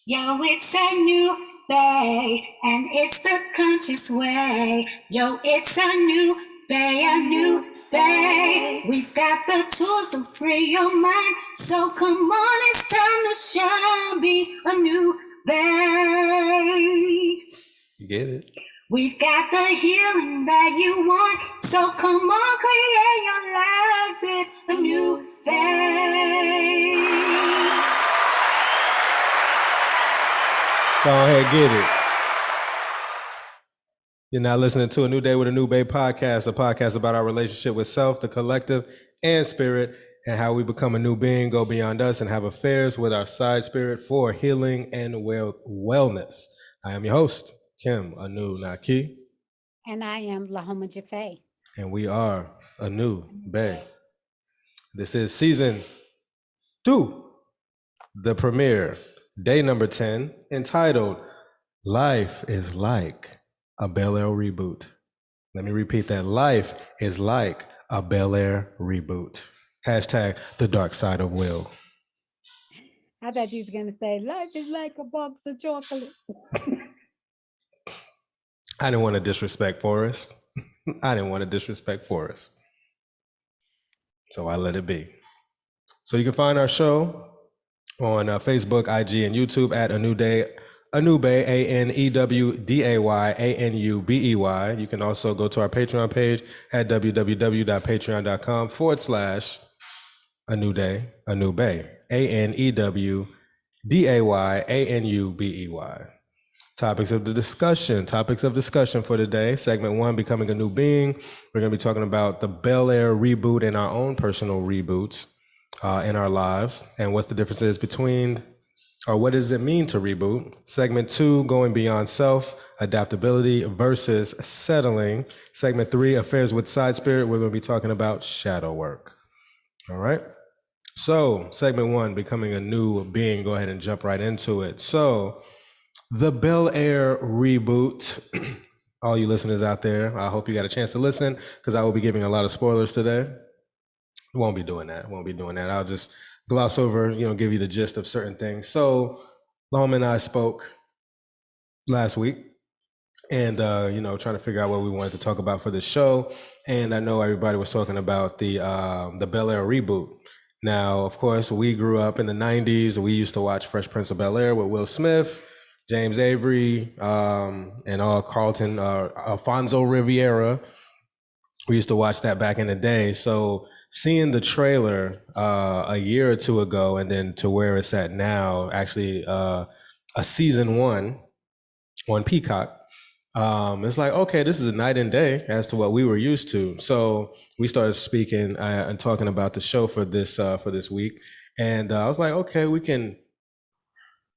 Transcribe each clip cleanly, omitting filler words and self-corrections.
Yo, it's a new bay, and it's the conscious way. Yo, it's a new bay. We've got the tools to free your mind. So come on, it's time to shine. Be a new bay. You get it? We've got the healing that you want. So come on, create your life with a new bay. Go ahead, get it. You're now listening to A New Day with a New Bay podcast, a podcast about our relationship with self, the collective, and spirit, and how we become a new being, go beyond us, and have affairs with our side spirit for healing and wellness. I am your host, Kim Anu Naki. And I am Lahoma Jaffe. And we are A New Bay. This is season 2, the premiere, day number 10, entitled Life is Like a Bel-Aire Reboot. Let me repeat that. Life is like a Bel-Aire reboot. Hashtag the dark side of will. I thought you was going to say, life is like a box of chocolate. I didn't want to disrespect Forrest. So I let it be. So you can find our show on Facebook, IG, and YouTube at A New Day, A New Bay, ANEWDAY, ANUBEY. You can also go to our Patreon page at www.patreon.com/A New Day, A New Bay, ANEWDAY, ANUBEY. Topics of discussion for today. Segment 1, becoming a new being. We're going to be talking about the Bel-Aire reboot and our own personal reboots in our lives, and what's the differences between, or what does it mean to reboot? Segment 2, going beyond self, adaptability versus settling. Segment 3, affairs with side spirit. We're going to be talking about shadow work. All right. So segment 1, becoming a new being. Go ahead and jump right into it. So the Bel-Aire reboot. All you listeners out there, I hope you got a chance to listen, because I will be giving a lot of spoilers today. Won't be doing that. I'll just gloss over, give you the gist of certain things. So Lahoma and I spoke last week and, trying to figure out what we wanted to talk about for this show. And I know everybody was talking about the Bel-Aire reboot. Now, of course, we grew up in the 90s. We used to watch Fresh Prince of Bel-Aire with Will Smith, James Avery, and all Carlton, Alfonso Riviera. We used to watch that back in the day. So seeing the trailer a year or two ago, and then to where it's at now, actually a season 1 on Peacock, it's like, okay, this is a night and day as to what we were used to. So we started speaking and talking about the show for this week, and I was like, okay, we can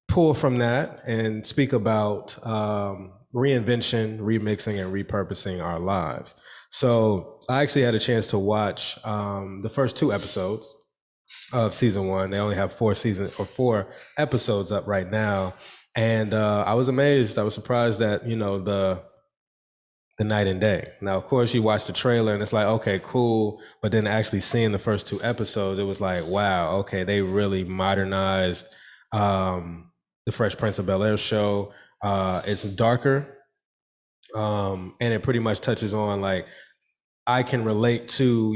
pull from that and speak about reinvention, remixing, and repurposing our lives. So I actually had a chance to watch the first 2 episodes of season 1. They only have 4 episodes up right now. And I was amazed. I was surprised at, the night and day. Now, of course, you watch the trailer and it's like, okay, cool. But then actually seeing the first 2 episodes, it was like, wow, okay, they really modernized the Fresh Prince of Bel-Aire show. It's darker. And it pretty much touches on, like, I can relate to,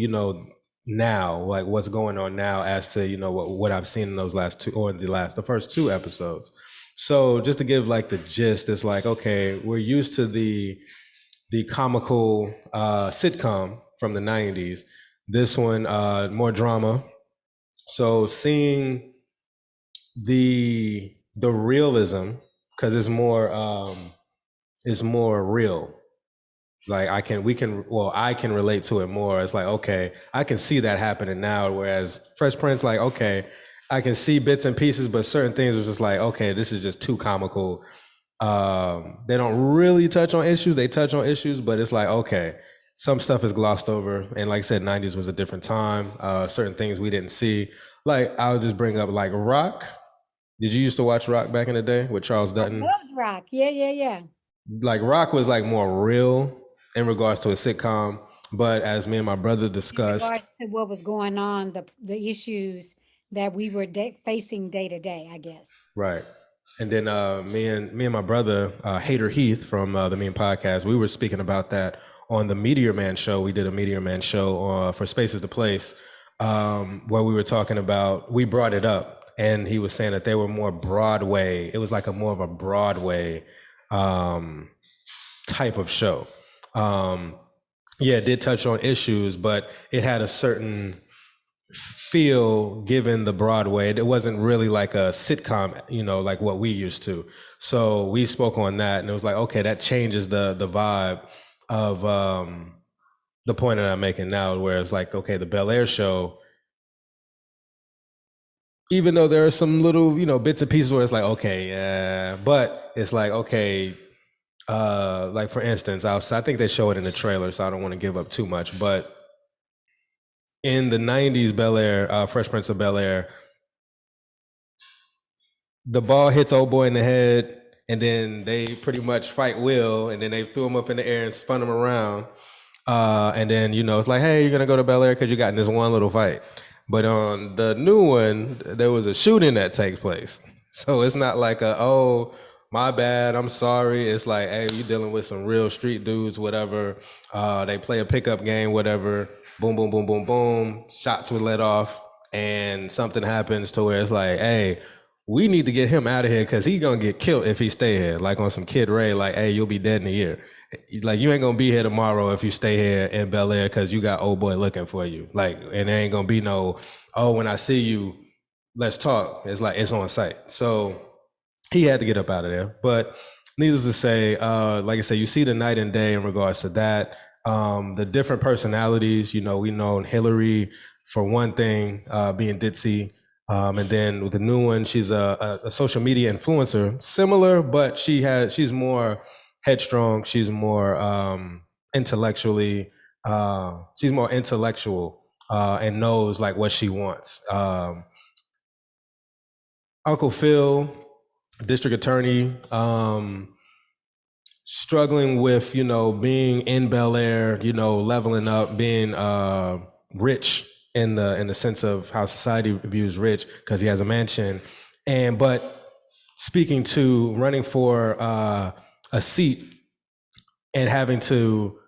now, like what's going on now as to, what I've seen in those the first 2 episodes. So just to give like the gist, it's like, okay, we're used to the comical sitcom from the 90s. This one, more drama. So seeing the realism, because it's more real. Like I can relate to it more. It's like, okay, I can see that happening now. Whereas Fresh Prince, like, okay, I can see bits and pieces, but certain things are just like, okay, this is just too comical. They don't really touch on issues. They touch on issues, but it's like, okay, some stuff is glossed over. And like I said, 90s was a different time. Certain things we didn't see. Like, I'll just bring up like Rock. Did you used to watch Rock back in the day with Charles Dutton? I loved Rock. Yeah. Like Rock was like more real in regards to a sitcom, but as me and my brother discussed, in regards to what was going on, the issues that we were facing day to day, I guess. Right. And then me and my brother Hater Heath from the Mean Podcast, we were speaking about that on the Meteor Man show. We did a Meteor Man show for Spaces to Place, where we were talking about. We brought it up, and he was saying that they were more Broadway. It was like a more of a Broadway type of show. Yeah, it did touch on issues, but it had a certain feel given the Broadway. It wasn't really like a sitcom, like what we used to. So we spoke on that, and it was like, okay, that changes the vibe of the point that I'm making now, where it's like, okay, the Bel-Aire show, even though there are some little, bits and pieces where it's like, okay, yeah, but it's like, okay, like for instance, I think they show it in the trailer, so I don't want to give up too much, but in the 90s Bel-Aire, Fresh Prince of Bel-Aire, the ball hits old boy in the head, and then they pretty much fight Will, and then they threw him up in the air and spun him around. And then, it's like, hey, you're going to go to Bel-Aire because you got in this one little fight. But on the new one, there was a shooting that takes place. So it's not like oh, my bad, I'm sorry. It's like, hey, you're dealing with some real street dudes, whatever. They play a pickup game, whatever. Boom, boom, boom, boom, boom. Shots were let off, and something happens to where it's like, hey, we need to get him out of here because he's going to get killed if he stay here. Like on some Kid Ray, like, hey, you'll be dead in a year. Like, you ain't going to be here tomorrow if you stay here in Bel-Aire because you got old boy looking for you. Like, and there ain't going to be no, oh, when I see you, let's talk. It's like, it's on site. So he had to get up out of there. But needless to say, like I said, you see the night and day in regards to that. The different personalities, we know Hillary, for one thing, being ditzy. And then with the new one, she's a social media influencer, similar, but she's more headstrong. She's more intellectually, she's more intellectual and knows like what she wants. Uncle Phil, district attorney, struggling with, being in Bel-Aire, leveling up, being rich in the sense of how society views rich because he has a mansion, but speaking to running for a seat and having to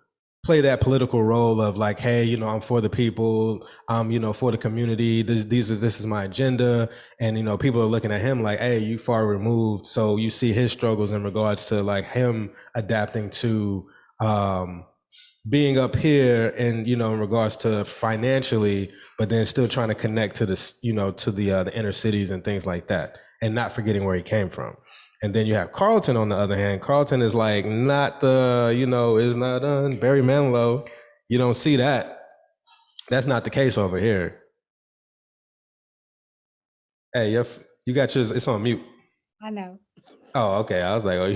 play that political role of like, hey, I'm for the people, for the community. This is my agenda, and people are looking at him like, hey, you far removed. So you see his struggles in regards to like him adapting to being up here, and in regards to financially, but then still trying to connect to this, to the inner cities and things like that, and not forgetting where he came from. And then you have Carlton on the other hand. Carlton is like not is not Barry Manilow. You don't see that. That's not the case over here. Hey, you got yours. It's on mute. I know. Oh, okay. I was like, oh,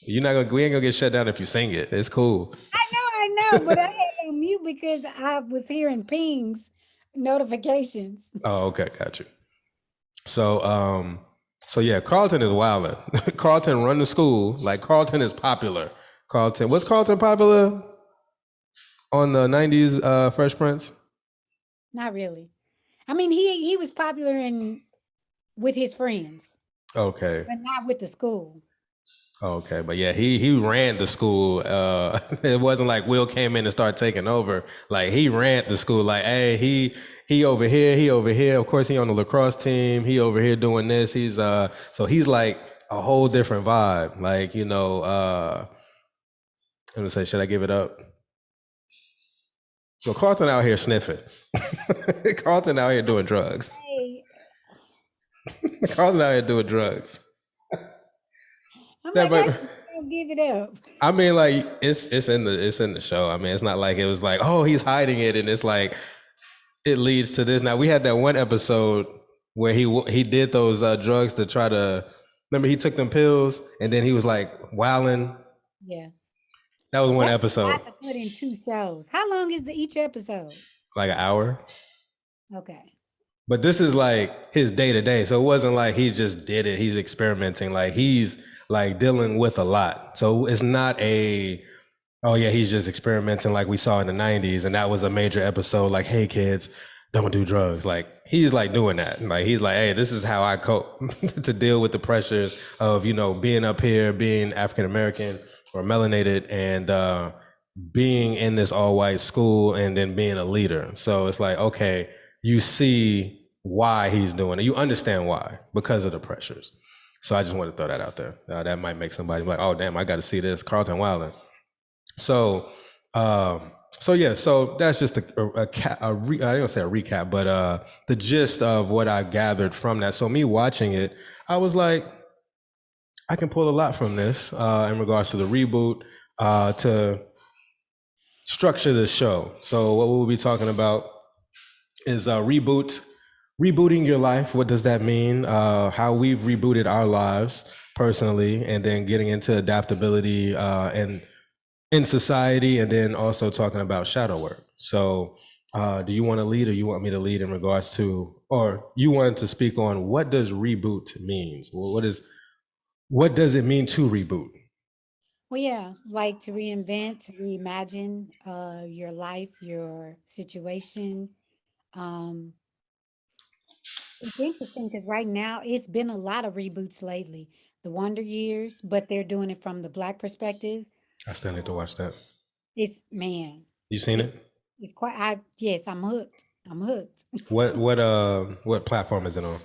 we ain't gonna get shut down if you sing it. It's cool. I know, but I had it on mute because I was hearing pings, notifications. Oh, okay, got you. So yeah, Carlton is wilding. Carlton run the school. Like, Carlton is popular. Was Carlton popular on the 90s Fresh Prince? Not really. I mean, he was popular with his friends. Okay. But not with the school. Okay, but yeah, he ran the school. It wasn't like Will came in and started taking over. Like, he ran the school. Like, hey, he over here, he over here. Of course, he on the lacrosse team. He over here doing this. So he's like a whole different vibe. Like, I'm gonna say, should I give it up? So Carlton out here sniffing. Carlton out here doing drugs. Hey. Carlton out here doing drugs. I'm like, don't give it up. I mean, like, it's in the show. I mean, it's not like it was like, oh, he's hiding it, and it's like it leads to this. Now, we had that one episode where he did those drugs to try to. Remember, he took them pills, and then he was like wilding. Yeah, that was one episode. I have to put in 2 shows. How long is each episode? Like an hour. Okay. But this is like his day to day, so it wasn't like he just did it. He's experimenting. Like, he's like dealing with a lot. So it's not oh yeah, he's just experimenting like we saw in the 90s. And that was a major episode. Like, hey kids, don't do drugs. Like he's like doing that. Like he's like, hey, this is how I cope to deal with the pressures of, you know, being up here, being African American or melanated, and being in this all white school and then being a leader. So it's like, okay, you see why he's doing it. You understand why, because of the pressures. So I just want to throw that out there. That might make somebody like, oh damn, I got to see this. Carlton Wilder. So, so yeah, so that's just I don't say a recap, but the gist of what I gathered from that. So me watching it, I was like, I can pull a lot from this in regards to the reboot, to structure this show. So what we'll be talking about is rebooting your life. What does that mean? How we've rebooted our lives personally, and then getting into adaptability and in society, and then also talking about shadow work. So do you want to lead, or you want me to lead in regards to, or you wanted to speak on what does reboot means? Well, what does it mean to reboot? Well, yeah, like to reinvent, to reimagine your life, your situation. Um, it's interesting because right now it's been a lot of reboots lately. The Wonder Years, but they're doing it from the Black perspective. I still need to watch that. It's man, You seen it, it? it's quite. I yes, I'm hooked. I'm hooked. What platform is it on?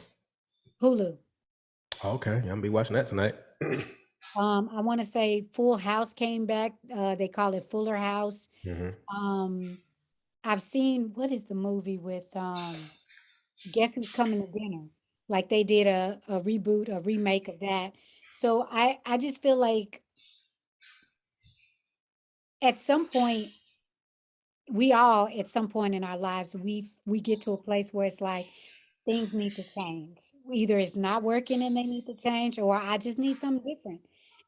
Hulu. Okay, I'm gonna be watching that tonight. I want to say Full House came back. They call it Fuller House. Mhm. Um, I've seen what is the movie with Guess Who's Coming to Dinner? Like they did a reboot, a remake of that. So I just feel like at some point we all at some point in our lives we get to a place where it's like things need to change. Either it's not working and they need to change, or I just need something different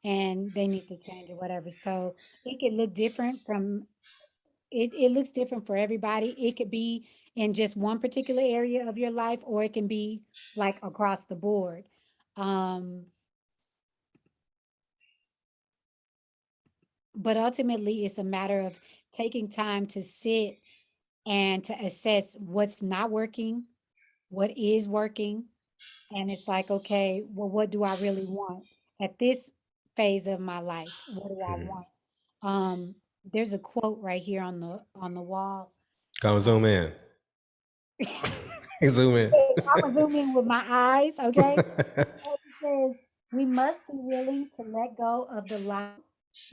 and they need to change or whatever. So it could look different from it looks different for everybody. It could be in just one particular area of your life, or it can be like across the board. Um, but ultimately, it's a matter of taking time to sit and to assess what's not working, what is working. And it's like, okay, well, what do I really want at this phase of my life? What do I want? Um, there's a quote right here on the wall. Come zoom in. Zoom in. I'm gonna zoom in with my eyes, okay? It says, we must be willing to let go of the life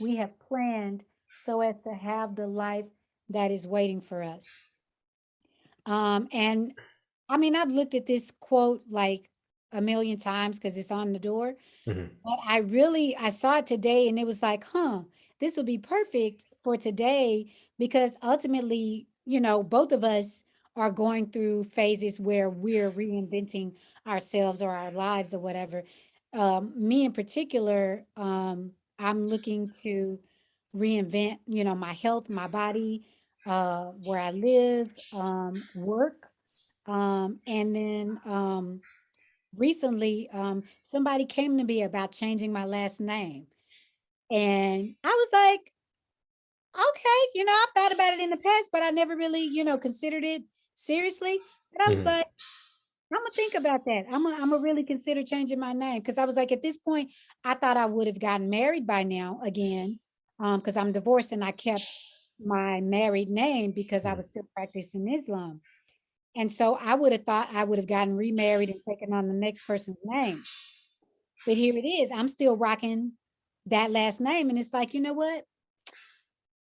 we have planned so as to have the life that is waiting for us. And I mean, I've looked at this quote like a million times because it's on the door. Mhm. But I saw it today and it was like, huh, this would be perfect for today because ultimately, both of us are going through phases where we're reinventing ourselves or our lives or whatever. Me in particular, I'm looking to reinvent, my health, my body, where I live, work. And then recently somebody came to me about changing my last name, and I was like, okay, I've thought about it in the past, but I never really considered it seriously. But I was Mhm. like, I'm gonna think about that. I'm gonna really consider changing my name because I was like, at this point I thought I would have gotten married by now again, because I'm divorced and I kept my married name because I Mhm. was still practicing Islam. And so I would have thought I would have gotten remarried and taken on the next person's name. But here it is. I'm still rocking that last name. And it's like, you know what?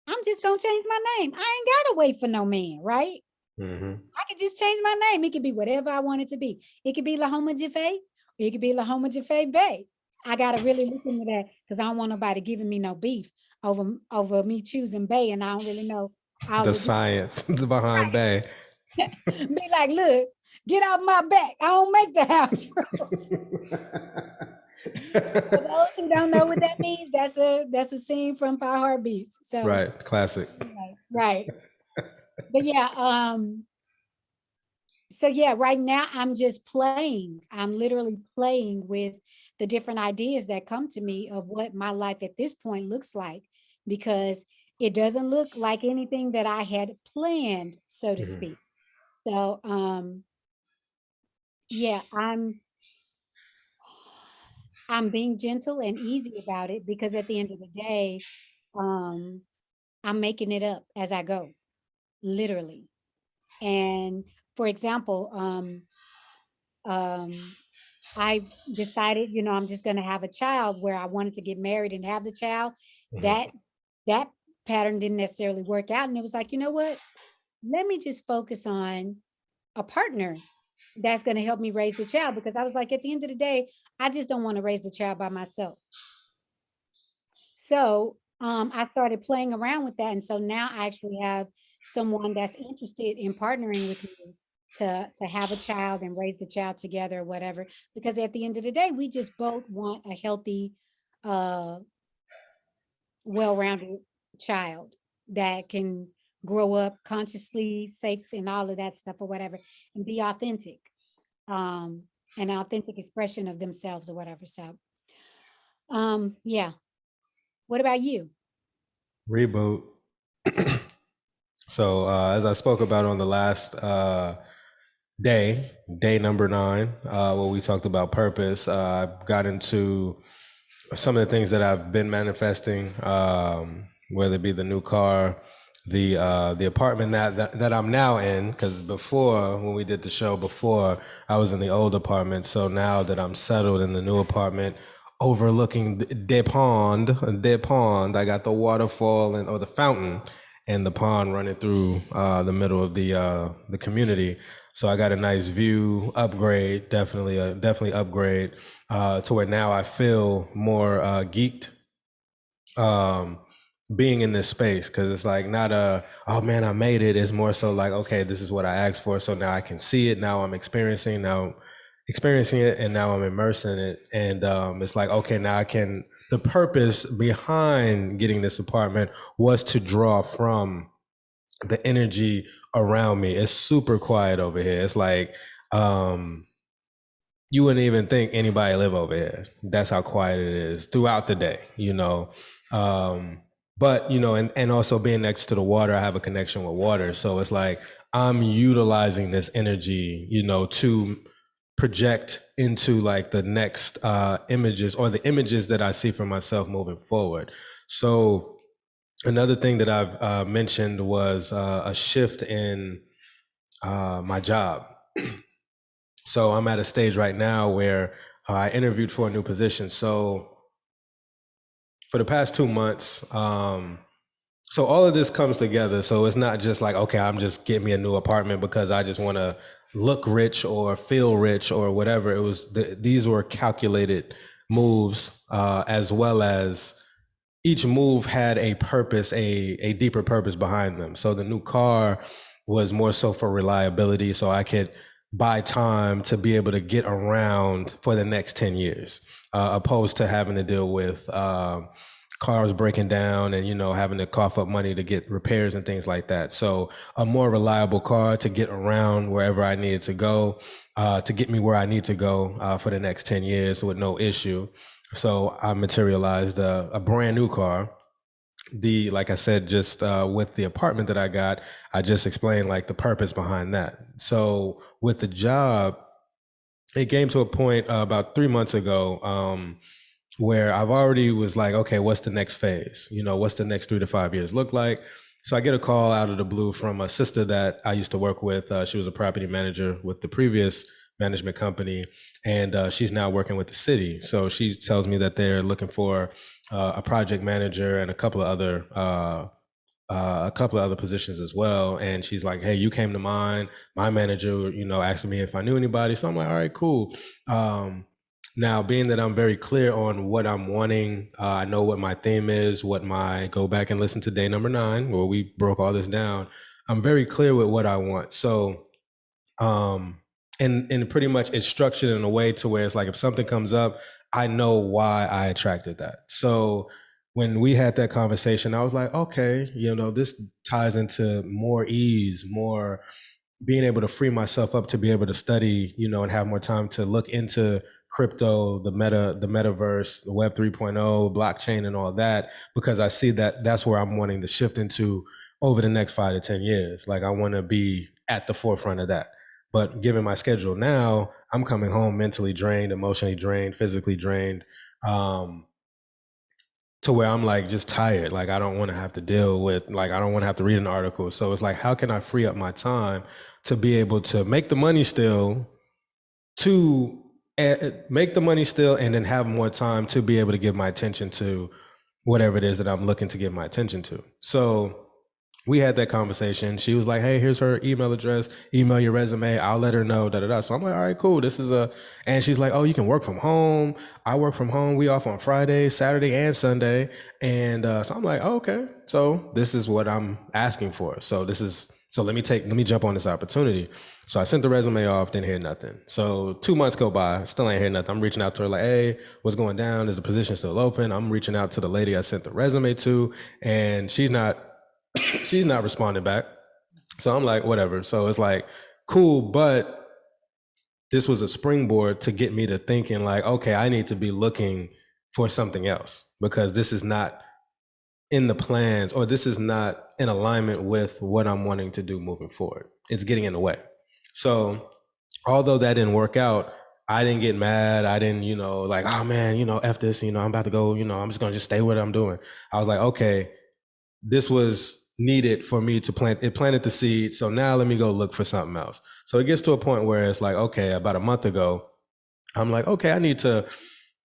I'm just gonna change my name. I ain't gotta wait for no man, right? Mhm. I could just change my name. It could be whatever I want it to be. It could be Lahoma Jaffe, or it could be Lahoma Jaffe Bay. I gotta really look into that because I don't want nobody giving me no beef over me choosing Bay, and I don't really know all The the science behind Bay. be like, look, get off my back. I don't make the house rules. For those who don't know what that means, that's a scene from Five Heartbeats. So Right, classic. right. But yeah, so yeah, right now I'm just playing. I'm literally playing with the different ideas that come to me of what my life at this point looks like because it doesn't look like anything that I had planned, so to Mhm. speak. So, yeah, I'm being gentle and easy about it because at the end of the day, um, I'm making it up as I go, literally. And for example, um, I decided, I'm just going to have a child where I wanted to get married and have the child. That Mhm. that pattern didn't necessarily work out, and it was like, you know what? Let me just focus on a partner that's going to help me raise the child because I was like, at the end of the day, I just don't want to raise the child by myself. So I started playing around with that. And so now I actually have someone that's interested in partnering with me to have a child and raise the child together or whatever. Because at the end of the day, we just both want a healthy, uh, well-rounded child that can grow up consciously, safe, and all of that stuff or whatever, and be authentic, um, an authentic expression of themselves or whatever. So, yeah. What about you? Reboot. So as I spoke about on the last day number 9, where we talked about purpose, I got into some of the things that I've been manifesting, whether it be the new car, the apartment that I'm now in. Because before, when we did the show before, I was in the old apartment. So now that I'm settled in the new apartment, overlooking the pond, I got the waterfall or the fountain and the pond running through the middle of the community. So I got a nice view, upgrade, definitely upgrade, to where now I feel more geeked, um, being in this space, because it's like not oh man, I made it. It's more so like, okay, this is what I asked for, so now I can see it. Now I'm experiencing it, and now I'm immersing it, and it's like, okay, now I can. The purpose behind getting this apartment was to draw from the energy around me. It's super quiet over here. It's like, you wouldn't even think anybody live over here. That's how quiet it is throughout the day. Um, but and also being next to the water, I have a connection with water. So it's like I'm utilizing this energy, to project into like the next images, or the images that I see for myself moving forward. So another thing that I've mentioned was a shift in my job. So I'm at a stage right now where I interviewed for a new position. So for the past 2 months, so all of this comes together. So it's not just like, okay, I'm just getting me a new apartment because I just want to look rich or feel rich or whatever. It was these were calculated moves, as well as each move had a purpose, a deeper purpose behind them. So the new car was more so for reliability, so I could buy time to be able to get around for the next 10 years, opposed to having to deal with cars breaking down and having to cough up money to get repairs and things like that. So a more reliable car to get around wherever I needed to go, to get me where I need to go for the next 10 years with no issue. So I materialized a brand new car. Like I said, just with the apartment that I got, I just explained like the purpose behind that. So with the job, it came to a point about 3 months ago, where I've already was like, okay, what's the next phase? What's the next 3 to 5 years look like? So I get a call out of the blue from a sister that I used to work with. She was a property manager with the previous management company, and she's now working with the city. So she tells me that they're looking for a project manager and a couple of other positions as well. And she's like, hey, you came to mind. My manager, asking me if I knew anybody. So I'm like, all right, cool. Now, being that I'm very clear on what I'm wanting, I know what my theme is, go back and listen to day number 9, where we broke all this down. I'm very clear with what I want. So, and pretty much it's structured in a way to where it's like, if something comes up, I know why I attracted that. So when we had that conversation, I was like, okay, this ties into more ease, more being able to free myself up to be able to study, and have more time to look into crypto, the metaverse, the web 3.0, blockchain and all that, because I see that that's where I'm wanting to shift into over the next 5 to 10 years. Like I want to be at the forefront of that. But given my schedule now, I'm coming home mentally drained, emotionally drained, physically drained, to where I'm like just tired. Like I don't want to have to deal with, like I don't want to have to read an article. So it's like, how can I free up my time to be able to make the money still, to make the money still, and then have more time to be able to give my attention to whatever it is that I'm looking to give my attention to. So we had that conversation. She was like, hey, here's her email address, email your resume. I'll let her know, da, da, da. So I'm like, all right, cool. This is and she's like, oh, you can work from home. I work from home. We off on Friday, Saturday, and Sunday. And so I'm like, oh, okay. So this is what I'm asking for. So let me jump on this opportunity. So I sent the resume off, didn't hear nothing. So 2 months go by, still ain't hear nothing. I'm reaching out to her like, hey, what's going down? Is the position still open? I'm reaching out to the lady I sent the resume to, and she's not responding back. So I'm like, whatever. So it's like, cool, but this was a springboard to get me to thinking like, okay, I need to be looking for something else, because this is not in the plans, or this is not in alignment with what I'm wanting to do moving forward. It's getting in the way. So although that didn't work out, I didn't get mad. I didn't, like, oh man, F this, I'm about to go, I'm just going to just stay with what I'm doing. I was like, okay, this was needed for me to planted the seed. So now let me go look for something else. So it gets to a point where it's like, okay, about a month ago, I'm like, okay, I need to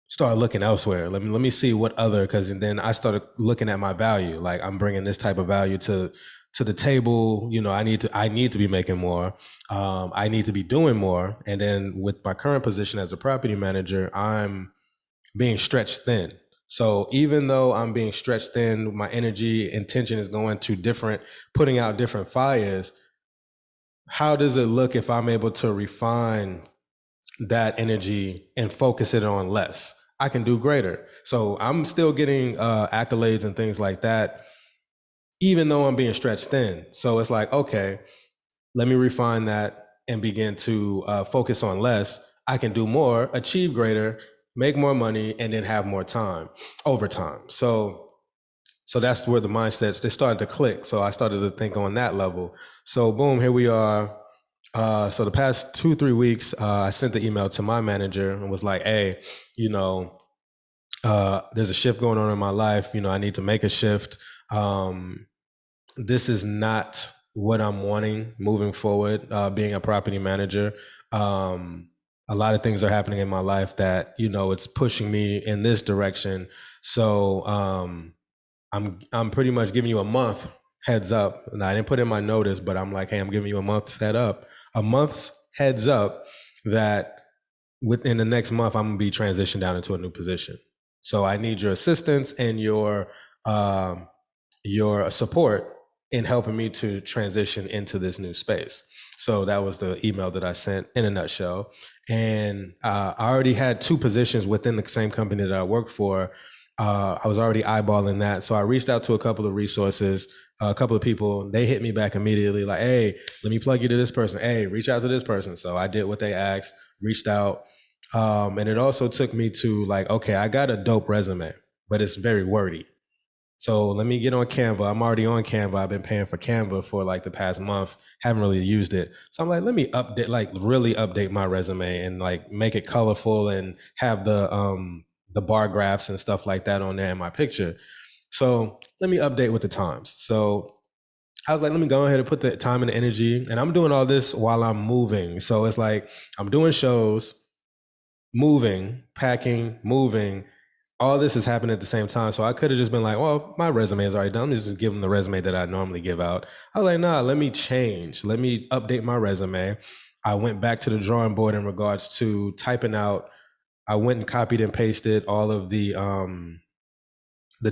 start looking elsewhere. Let me see what other, because then I started looking at my value. Like I'm bringing this type of value to the table. I need to be making more. I need to be doing more. And then with my current position as a property manager, I'm being stretched thin. So even though I'm being stretched thin, my energy intention is going to putting out different fires. How does it look if I'm able to refine that energy and focus it on less? I can do greater. So I'm still getting accolades and things like that, even though I'm being stretched thin. So it's like, okay, let me refine that and begin to focus on less. I can do more, achieve greater, make more money, and then have more time over time. So that's where the mindsets, they started to click. So I started to think on that level. So boom, here we are. So the past 2-3 weeks, I sent the email to my manager and was like, hey, there's a shift going on in my life. I need to make a shift. This is not what I'm wanting moving forward, being a property manager. A lot of things are happening in my life that, it's pushing me in this direction. So I'm pretty much giving you a month heads up. And I didn't put in my notice, but I'm like, hey, I'm giving you a month's heads up that within the next month, I'm gonna be transitioned down into a new position. So I need your assistance and your support in helping me to transition into this new space. So that was the email that I sent in a nutshell. And I already had 2 positions within the same company that I work for. I was already eyeballing that. So I reached out to a couple of resources, a couple of people. They hit me back immediately like, hey, let me plug you to this person. Hey, reach out to this person. So I did what they asked, reached out. And it also took me to like, okay, I got a dope resume, but it's very wordy. So let me get on Canva. I'm already on Canva. I've been paying for Canva for like the past month. Haven't really used it. So I'm like, let me really update my resume and like make it colorful and have the bar graphs and stuff like that on there in my picture. So let me update with the times. So I was like, let me go ahead and put the time and energy. And I'm doing all this while I'm moving. So it's like I'm doing shows, moving, packing, moving. All this is happening at the same time. So I could have just been like, well, my resume is already done. I'm just give them the resume that I normally give out. I was like, nah, let me change. Let me update my resume. I went back to the drawing board in regards to typing out. I went and copied and pasted all of the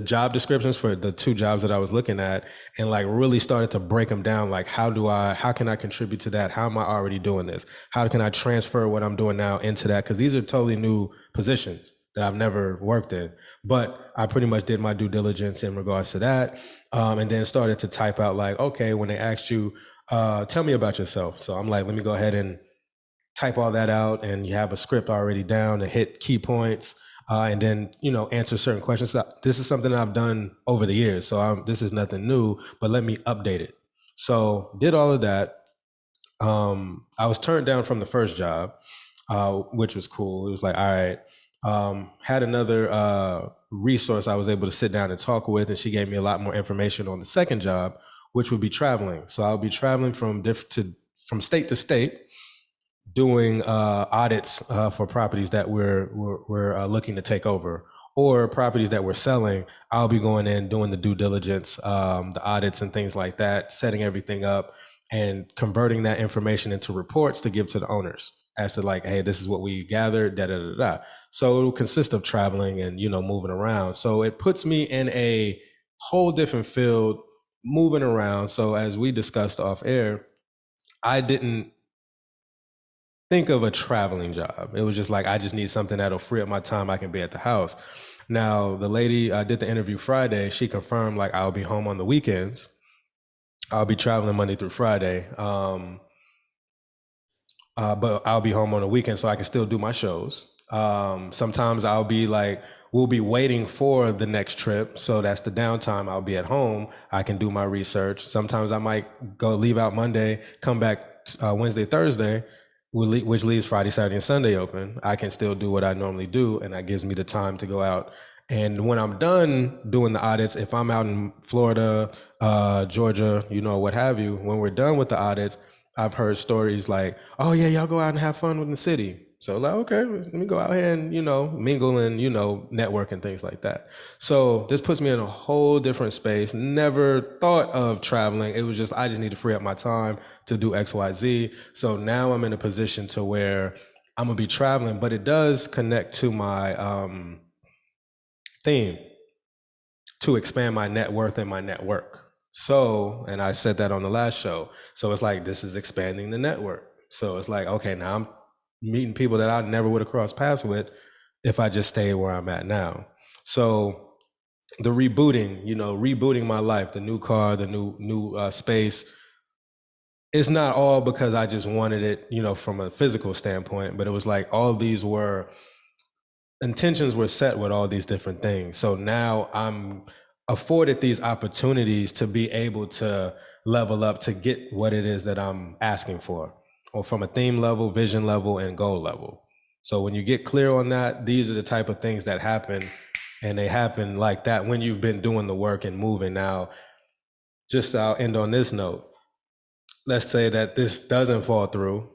job descriptions for the 2 jobs that I was looking at, and like really started to break them down. Like, how can I contribute to that? How am I already doing this? How can I transfer what I'm doing now into that? Because these are totally new positions that I've never worked in, but I pretty much did my due diligence in regards to that. And then started to type out like, okay, when they asked you, tell me about yourself. So I'm like, let me go ahead and type all that out, and you have a script already down to hit key points. And then, answer certain questions. So this is something that I've done over the years. So this is nothing new, but let me update it. So did all of that. I was turned down from the first job, which was cool. It was like, all right. Had another resource I was able to sit down and talk with, and she gave me a lot more information on the second job, which would be traveling. So I'll be traveling from state to state, doing audits for properties that we're looking to take over, or properties that we're selling. I'll be going in doing the due diligence, the audits and things like that, setting everything up and converting that information into reports to give to the owners as to like, hey, this is what we gathered, da da da da. So it'll consist of traveling and moving around. So it puts me in a whole different field, moving around. So as we discussed off air, I didn't think of a traveling job. It was just like, I just need something that'll free up my time. I can be at the house. Now, the lady I did the interview Friday, she confirmed like I'll be home on the weekends. I'll be traveling Monday through Friday. But I'll be home on the weekend so I can still do my shows. Sometimes we'll be waiting for the next trip. So that's the downtime. I'll be at home. I can do my research. Sometimes I might leave out Monday, come back Wednesday, Thursday, which leaves Friday, Saturday, and Sunday open. I can still do what I normally do, and that gives me the time to go out. And when I'm done doing the audits, if I'm out in Florida, Georgia, what have you, when we're done with the audits, I've heard stories like, oh yeah, y'all go out and have fun with the city. So like, okay, let me go out here and, mingle and, network and things like that. So this puts me in a whole different space. Never thought of traveling. It was just, I just need to free up my time to do X, Y, Z. So now I'm in a position to where I'm gonna be traveling, but it does connect to my theme to expand my net worth and my network. So, and I said that on the last show. So it's like, this is expanding the network. So it's like, okay, now I'm meeting people that I never would have crossed paths with if I just stayed where I'm at now. So the rebooting my life, the new car, the new space, it's not all because I just wanted it, from a physical standpoint, but it was like all of these intentions were set with all these different things. So now I'm afforded these opportunities to be able to level up to get what it is that I'm asking for, or from a theme level, vision level, and goal level. So when you get clear on that, these are the type of things that happen, and they happen like that when you've been doing the work and moving. Now, just I'll end on this note. Let's say that this doesn't fall through.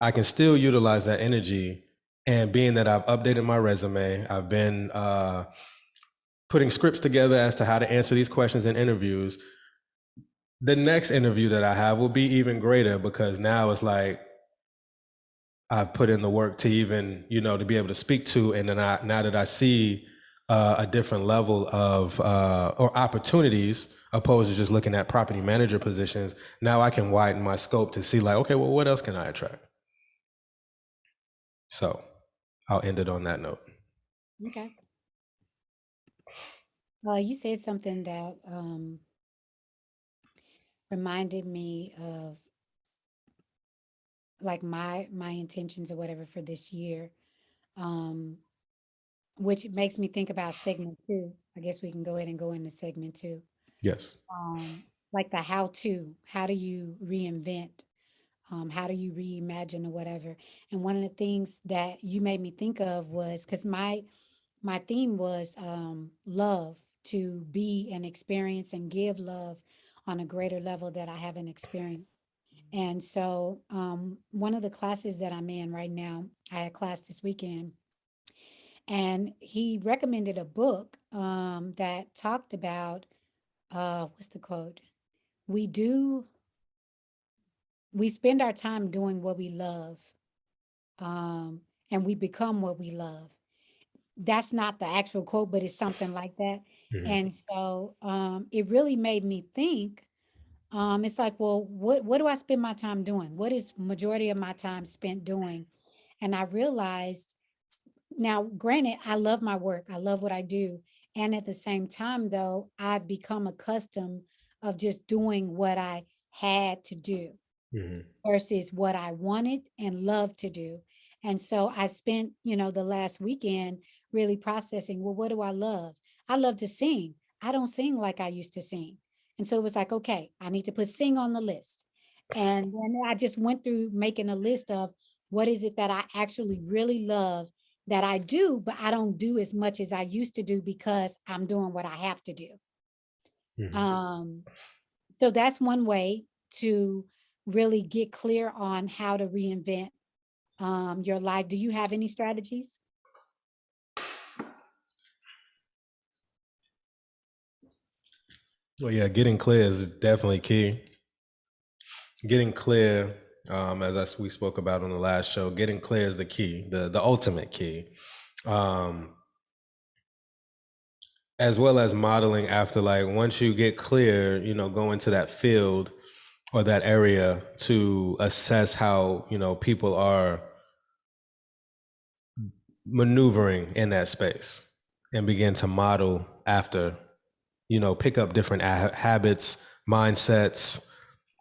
I can still utilize that energy. And being that I've updated my resume, I've been putting scripts together as to how to answer these questions in interviews. The next interview that I have will be even greater because now it's like I've put in the work to even, to be able to speak to. And then now that I see a different level of or opportunities opposed to just looking at property manager positions, now I can widen my scope to see like, okay, well, what else can I attract? So I'll end it on that note. Okay. You said something that reminded me of like my intentions or whatever for this year, um, which makes me think about segment two. I guess we can go ahead and go into segment two. Yes. Like the how to, how do you reinvent? How do you reimagine or whatever? And one of the things that you made me think of was because my theme was love, to be and experience and give love on a greater level that I haven't experienced. And so, one of the classes that I'm in right now, I had class this weekend, and he recommended a book that talked about what's the quote? We do, we spend our time doing what we love, and we become what we love. That's not the actual quote, but it's something like that. Mhm. And so it really made me think. It's like, well, what do I spend my time doing? What is majority of my time spent doing? And I realized now, granted, I love my work. I love what I do. And at the same time, though, I've become accustomed of just doing what I had to do Mhm. versus what I wanted and loved to do. And so I spent, the last weekend really processing, well, what do I love? I love to sing. I don't sing like I used to sing. And so it was like, okay, I need to put sing on the list. And then I just went through making a list of what is it that I actually really love that I do, but I don't do as much as I used to do because I'm doing what I have to do. Um, so that's one way to really get clear on how to reinvent your life. Do you have any strategies? Well, yeah, getting clear is definitely key. Getting clear, we spoke about on the last show, getting clear is the key, the ultimate key. As well as modeling after, like, once you get clear, go into that field or that area to assess how, people are maneuvering in that space and begin to model after, pick up different habits, mindsets,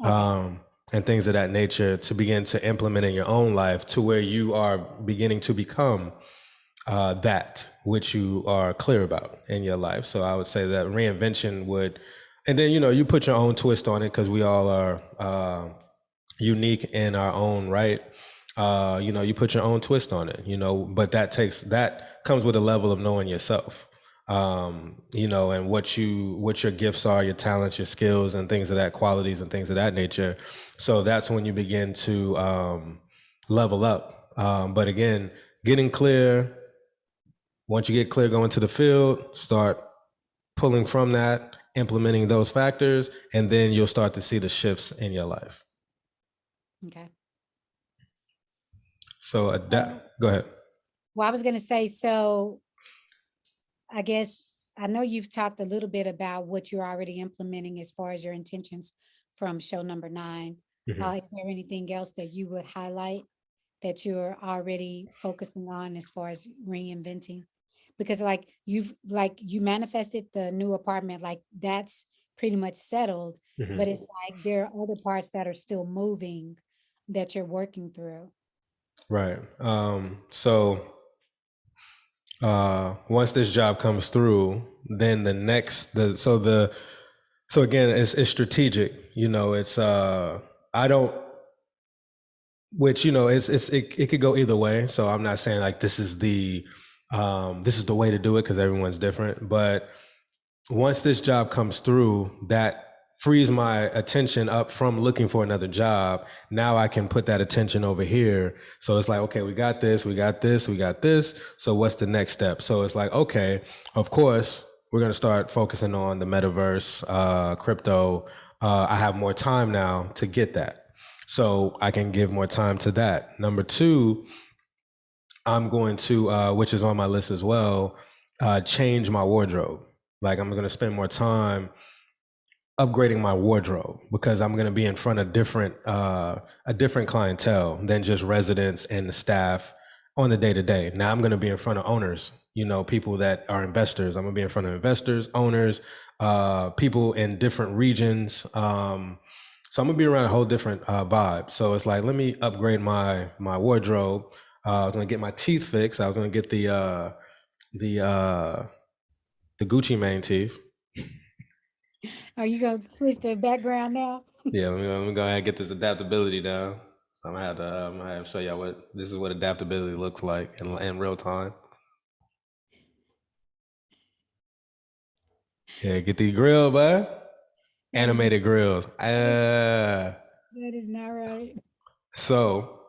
and things of that nature to begin to implement in your own life to where you are beginning to become that which you are clear about in your life. So I would say that reinvention would, and then, you put your own twist on it because we all are unique in our own right. You put your own twist on it, but that comes with a level of knowing yourself, and what your gifts are, your talents, your skills, and things of that qualities and things of that nature. So that's when you begin to level up. But again, getting clear. Once you get clear, go into the field, start pulling from that, implementing those factors, and then you'll start to see the shifts in your life. Okay. So go ahead. Well, I was going to say, so I guess I know you've talked a little bit about what you're already implementing as far as your intentions from show number 9. Is there anything else that you would highlight that you're already focusing on as far as reinventing? Because you manifested the new apartment, like that's pretty much settled, but it's like there are other parts that are still moving that you're working through. Right. So once this job comes through, then so again, it's strategic. It's I don't, which it could go either way. So I'm not saying like this is the way to do it because everyone's different. But once this job comes through, that frees my attention up from looking for another job. Now I can put that attention over here. So it's like, okay, we got this, we got this, we got this. So what's the next step? So it's like, okay, of course, we're going to start focusing on the metaverse, crypto. I have more time now to get that. So I can give more time to that. Number 2, I'm going to, which is on my list as well, change my wardrobe. Like I'm going to spend more time upgrading my wardrobe because I'm going to be in front of a different clientele than just residents and the staff on the day to day. Now I'm going to be in front of owners, people that are investors. I'm going to be in front of investors, owners, people in different regions. So I'm gonna be around a whole different vibe. So it's like, let me upgrade my wardrobe. I was gonna get my teeth fixed. I was gonna get the Gucci Mane teeth. Are you going to switch the background now? Yeah, let me go ahead and get this adaptability down. So I'm gonna have to show y'all this is what adaptability looks like in real time. Yeah, get the grill, bud. Animated grills. That is not right. So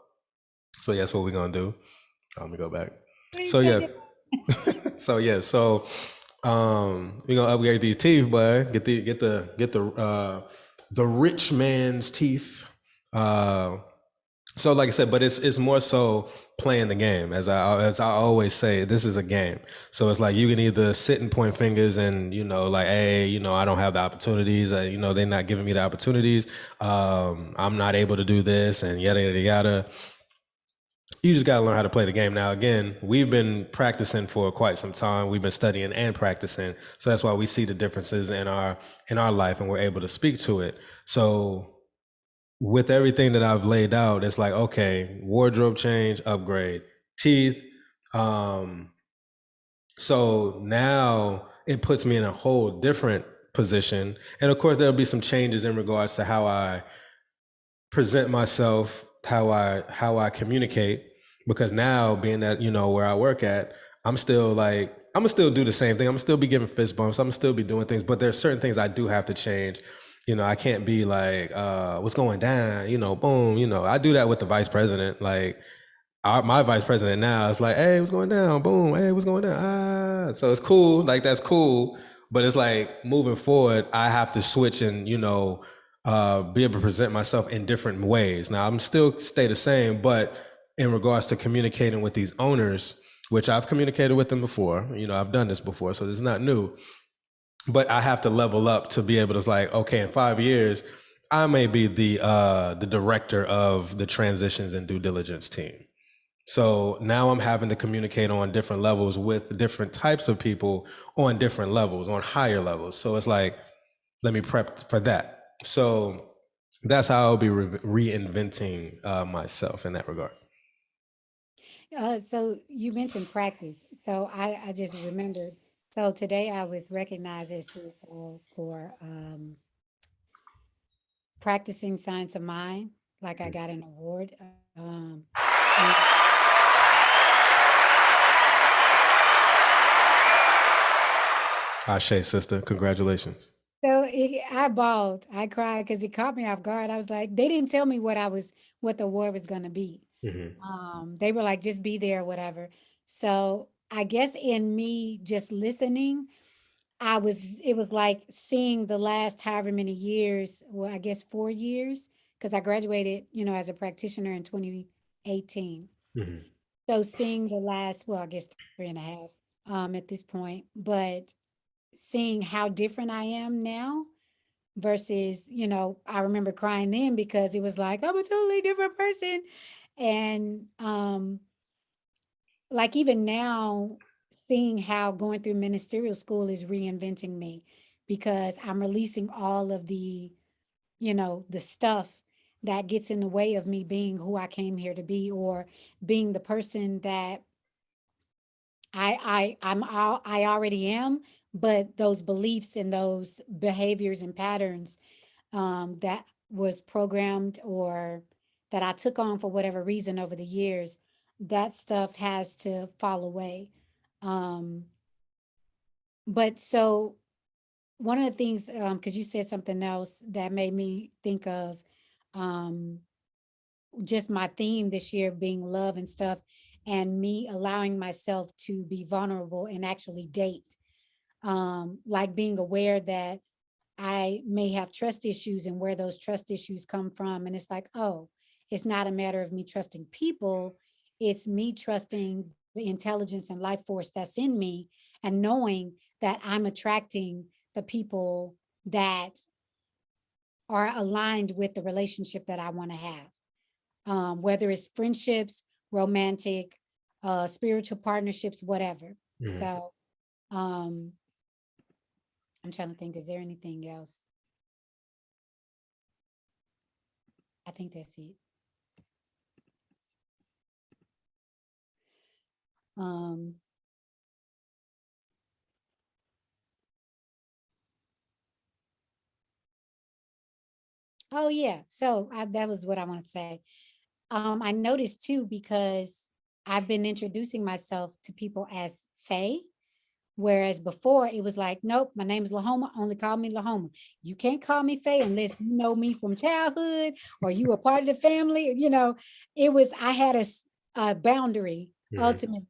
yeah, that's what we're gonna do. Let me go back. Please So take yeah. it. So we're gonna upgrade these teeth, boy. Get the rich man's teeth. So like I said, but it's more so playing the game. As I always say, this is a game. So it's like you can either sit and point fingers and like, hey, I don't have the opportunities. They're not giving me the opportunities. I'm not able to do this and yada yada yada. You just got to learn how to play the game. Now, again, we've been practicing for quite some time. We've been studying and practicing. So that's why we see the differences in our life and we're able to speak to it. So with everything that I've laid out, it's like, okay, wardrobe change, upgrade, teeth. So now it puts me in a whole different position. And of course, there'll be some changes in regards to how I present myself, how I communicate, because now being that, where I work at, I'm still like, I'm gonna still do the same thing. I'm gonna still be giving fist bumps. I'm gonna still be doing things, but there's certain things I do have to change. I can't be like, what's going down? Boom. I do that with the vice president. Like, my vice president now is like, hey, what's going down? Boom. Hey, what's going down? So it's cool. Like, that's cool. But it's like moving forward, I have to switch and, be able to present myself in different ways. Now, I'm still stay the same, but in regards to communicating with these owners, which I've communicated with them before, I've done this before, so it's not new. But I have to level up to be able to like, okay, in 5 years, I may be the director of the transitions and due diligence team. So now I'm having to communicate on different levels with different types of people on different levels, on higher levels. So it's like, let me prep for that. So that's how I'll be reinventing myself in that regard. So you mentioned practice. So I just remembered. So today I was recognized as CSO for practicing science of mind. Like I got an award. And Ashe, sister, congratulations. I bawled. I cried because it caught me off guard. I was like, they didn't tell me what the award was going to be. Mhm. They were like, just be there, whatever. So I guess in me just listening, it was like seeing the last however many years, well, I guess 4 years, because I graduated, as a practitioner in 2018. Mhm. So seeing the last, well, I guess 3.5 at this point, but seeing how different I am now versus, I remember crying then because it was like, I'm a totally different person. And like even now, seeing how going through ministerial school is reinventing me because I'm releasing all of the stuff that gets in the way of me being who I came here to be or being the person that I already am, but those beliefs and those behaviors and patterns that was programmed or that I took on for whatever reason over the years, that stuff has to fall away. Um, but so one of the things, because you said something else that made me think of um, just my theme this year being love and stuff, and me allowing myself to be vulnerable and actually date. Like being aware that I may have trust issues and where those trust issues come from. And it's like, oh, it's not a matter of me trusting people, it's me trusting the intelligence and life force that's in me and knowing that I'm attracting the people that are aligned with the relationship that I want to have, whether it's friendships, romantic, spiritual partnerships, whatever. Mhm. So um, I'm trying to think, is there anything else? I think that's it. Um, oh yeah. So that was what I wanted to say. I noticed too because I've been introducing myself to people as Faye, whereas before it was like, nope, my name is Lahoma. Only call me Lahoma. You can't call me Faye unless you know me from childhood or you were part of the family. It was I had a boundary. Mhm. Ultimately,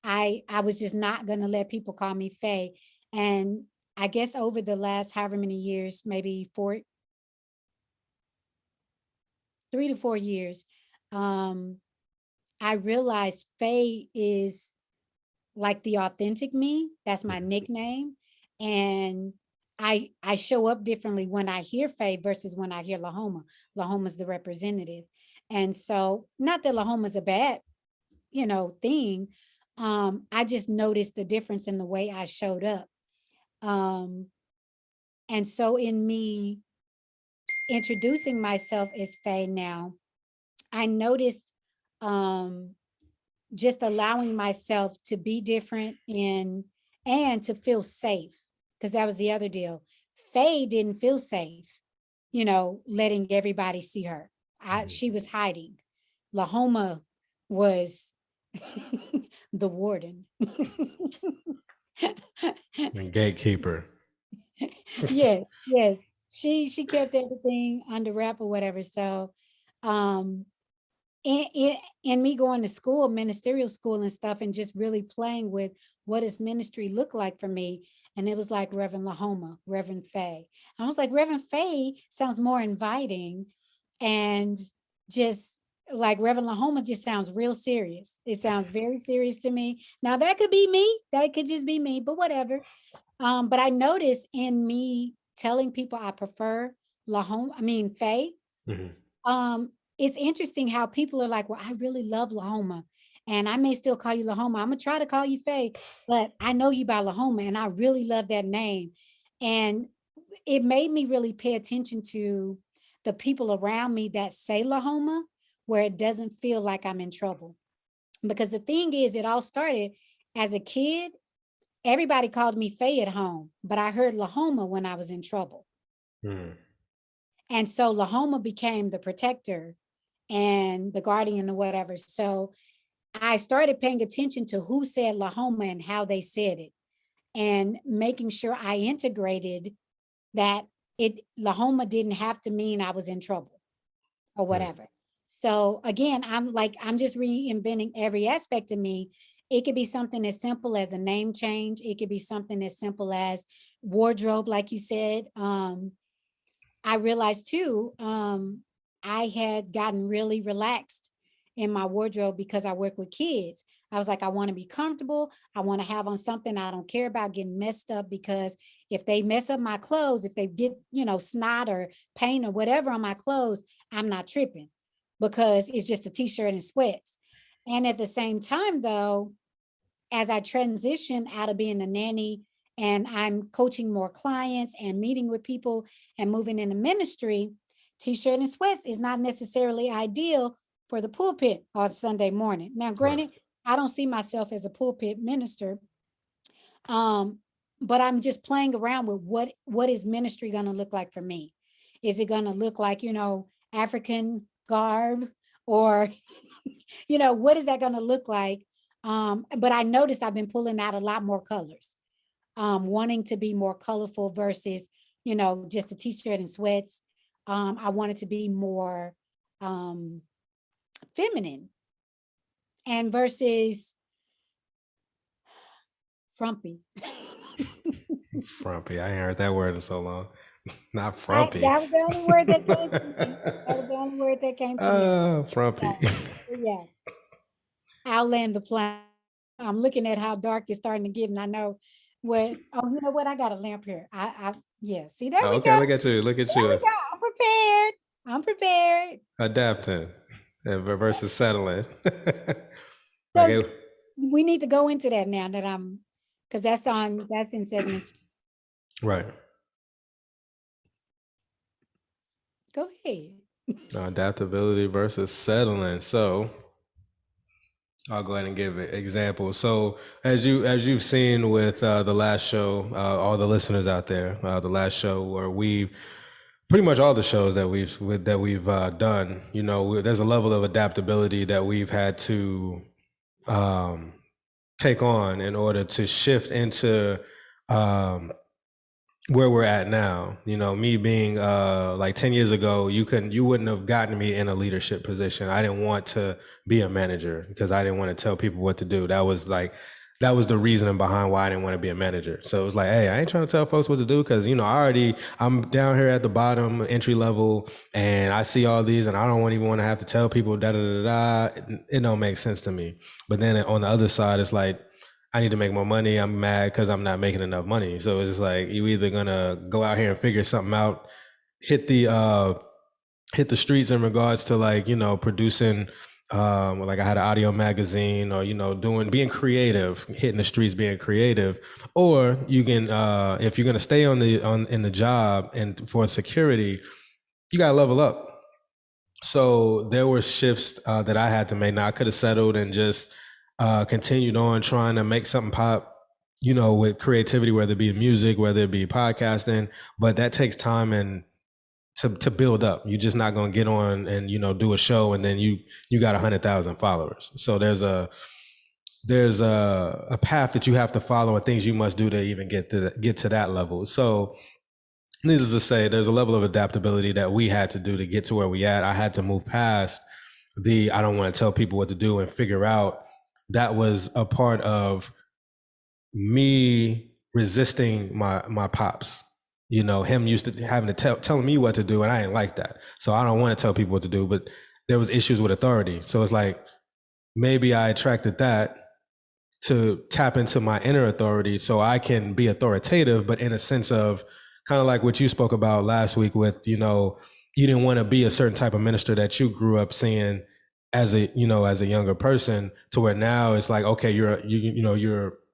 I was just not gonna let people call me Faye, and I guess over the last however many years, maybe 3 to 4 years, um, I realized Faye is like the authentic me. That's my Mhm. nickname. And I show up differently when I hear Faye versus when I hear Lahoma. Lahoma's the representative. And so not that Lahoma's a bad, thing. I just noticed the difference in the way I showed up. Um, and so in me introducing myself as Faye now, I noticed um just allowing myself to be different and to feel safe because that was the other deal. Faye didn't feel safe, letting everybody see her. she was hiding. Lahoma was the warden. And gatekeeper. Yes, yes. She kept everything under wrap or whatever. So, um, and me going to school, ministerial school and stuff, and just really playing with what does ministry look like for me. And it was like Reverend Lahoma, Reverend Faye. I was like, Reverend Faye sounds more inviting, and just like Reverend Lahoma just sounds real serious. It sounds very serious to me. Now that could be me. That could just be me, but whatever. But I noticed in me telling people I prefer Faye, Mhm. it's interesting how people are like, well, I really love Lahoma. And I may still call you Lahoma. I'm gonna try to call you Faye, but I know you by Lahoma and I really love that name. And it made me really pay attention to the people around me that say Lahoma, where it doesn't feel like I'm in trouble. Because the thing is, it all started as a kid. Everybody called me Faye at home, but I heard Lahoma when I was in trouble. Mm. And so Lahoma became the protector and the guardian or whatever. So I started paying attention to who said Lahoma and how they said it, and making sure I integrated that it Lahoma didn't have to mean I was in trouble or Right. whatever. So again, I'm just reinventing every aspect of me. It could be something as simple as a name change. It could be something as simple as wardrobe, like you said. I realized too, I had gotten really relaxed in my wardrobe because I work with kids. I was like, I want to be comfortable. I want to have on something I don't care about getting messed up, because if they mess up my clothes, if they get, snot or paint or whatever on my clothes, I'm not tripping because it's just a t-shirt and sweats. And at the same time, though, as I transition out of being a nanny and I'm coaching more clients and meeting with people and moving into ministry, t-shirt and sweats is not necessarily ideal for the pulpit on Sunday morning. Now, Right. granted, I don't see myself as a pulpit minister, but I'm just playing around with what is ministry going to look like for me. Is it going to look like, African garb, or what is that going to look like? But I noticed I've been pulling out a lot more colors, wanting to be more colorful versus, just a t-shirt and sweats. I wanted to be more feminine, and versus frumpy. Frumpy. I ain't heard that word in so long. Not That frumpy. was the only word that came to me. That was the only word that came to me. Frumpy. Yeah, I'll land the plane. I'm looking at how dark it's starting to get, and I know what. Oh, you know what? I got a lamp here. Yeah. See, there we Okay, go. look at you. Look at There we you. go. I'm prepared. I'm prepared. Adapting versus settling. Like So it, we need to go into that now that because that's in segment 2. right. Go ahead. Adaptability versus settling. So I'll go ahead and give an example. So as you've seen with the last show, all the listeners out there, the last show where we pretty much all the shows that we've done, there's a level of adaptability that we've had to um, take on in order to shift into um, where we're at now. Me being like 10 years ago, you wouldn't have gotten me in a leadership position. I didn't want to be a manager because I didn't want to tell people what to do. That was the reasoning behind why I didn't want to be a manager. So it was like, hey, I ain't trying to tell folks what to do because I'm down here at the bottom, entry level, and I see all these and I don't even want to have to tell people da da da da. It don't make sense to me. But then on the other side, it's like, I need to make more money. I'm mad because I'm not making enough money. So it's like you either gonna go out here and figure something out, hit the streets in regards to producing like I had an audio magazine, or being creative, hitting the streets being creative, or you can if you're gonna stay in the job and for security, you gotta level up. So there were shifts that I had to make. Now I could have settled and just continued on trying to make something pop, with creativity, whether it be music, whether it be podcasting, but that takes time and to build up. You're just not going to get on and do a show and then you got 100,000 followers. So there's a path that you have to follow and things you must do to even get to that level. So needless to say, there's a level of adaptability that we had to do to get to where we at. I had to move past I don't want to tell people what to do and figure out. That was a part of me resisting my pops. Him used to having to telling me what to do, and I didn't like that. So I don't want to tell people what to do, but there was issues with authority. So it's like maybe I attracted that to tap into my inner authority so I can be authoritative, but in a sense of kind of like what you spoke about last week with, you didn't want to be a certain type of minister that you grew up seeing as a younger person, to where now it's like, okay, you're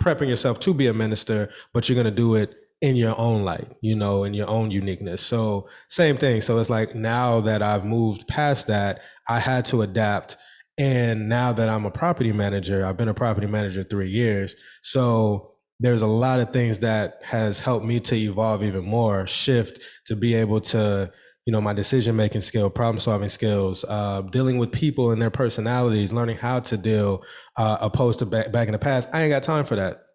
prepping yourself to be a minister, but you're going to do it in your own light, in your own uniqueness. So same thing. So it's like, now that I've moved past that, I had to adapt. And now that I'm a property manager, I've been a property manager 3 years. So there's a lot of things that has helped me to evolve even more, shift to be able to, my decision-making skill, problem-solving skills, dealing with people and their personalities, learning how to deal, opposed to back in the past. I ain't got time for that.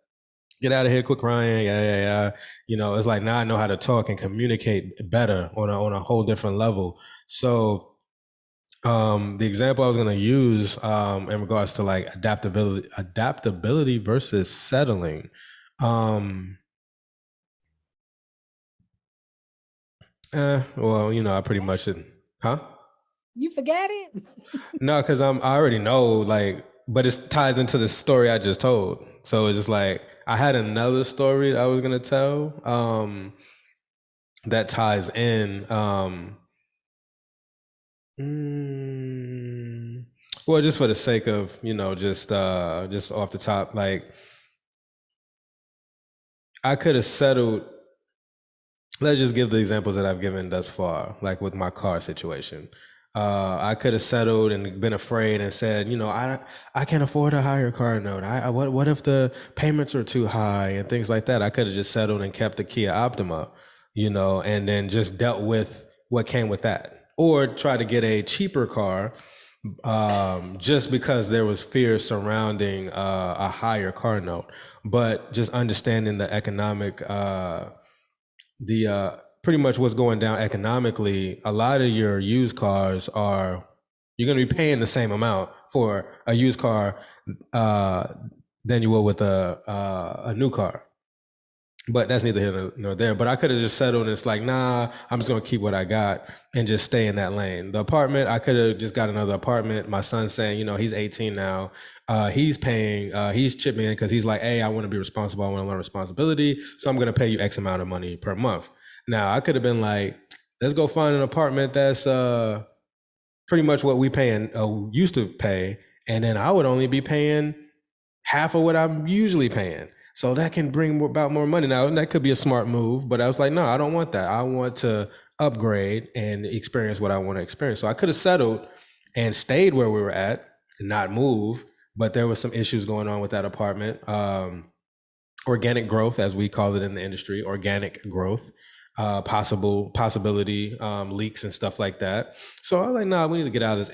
Get out of here, quit crying. Yeah. It's like, now I know how to talk and communicate better on a whole different level. So the example I was going to use in regards to like adaptability versus settling. I pretty much did. Huh? You forgot it? No, because I already know, like, but it ties into the story I just told. So it's just like, I had another story that I was going to tell that ties in. Well, just for the sake of, just off the top, like, I could have settled. Let's just give the examples that I've given thus far, like with my car situation. I could have settled and been afraid and said, I can't afford a higher car note. What if the payments are too high and things like that? I could have just settled and kept the Kia Optima, and then just dealt with what came with that, or try to get a cheaper car, just because there was fear surrounding a higher car note. But just understanding the economic, pretty much what's going down economically, a lot of your used cars you're going to be paying the same amount for a used car than you will with a new car. But that's neither here nor there. But I could have just settled and it's like, nah, I'm just going to keep what I got and just stay in that lane. The apartment, I could have just got another apartment. My son's saying, he's 18 now. He's paying, he's chipping in because he's like, hey, I want to be responsible. I want to learn responsibility. So I'm going to pay you X amount of money per month. Now, I could have been like, let's go find an apartment that's pretty much what we used to pay. And then I would only be paying half of what I'm usually paying. So that can bring about more money. Now, that could be a smart move, but I was like, no, I don't want that. I want to upgrade and experience what I want to experience. So I could have settled and stayed where we were at and not move, but there was some issues going on with that apartment. Organic growth, as we call it in the industry, organic growth, possibility, leaks and stuff like that. So I was like, nah, we need to get out of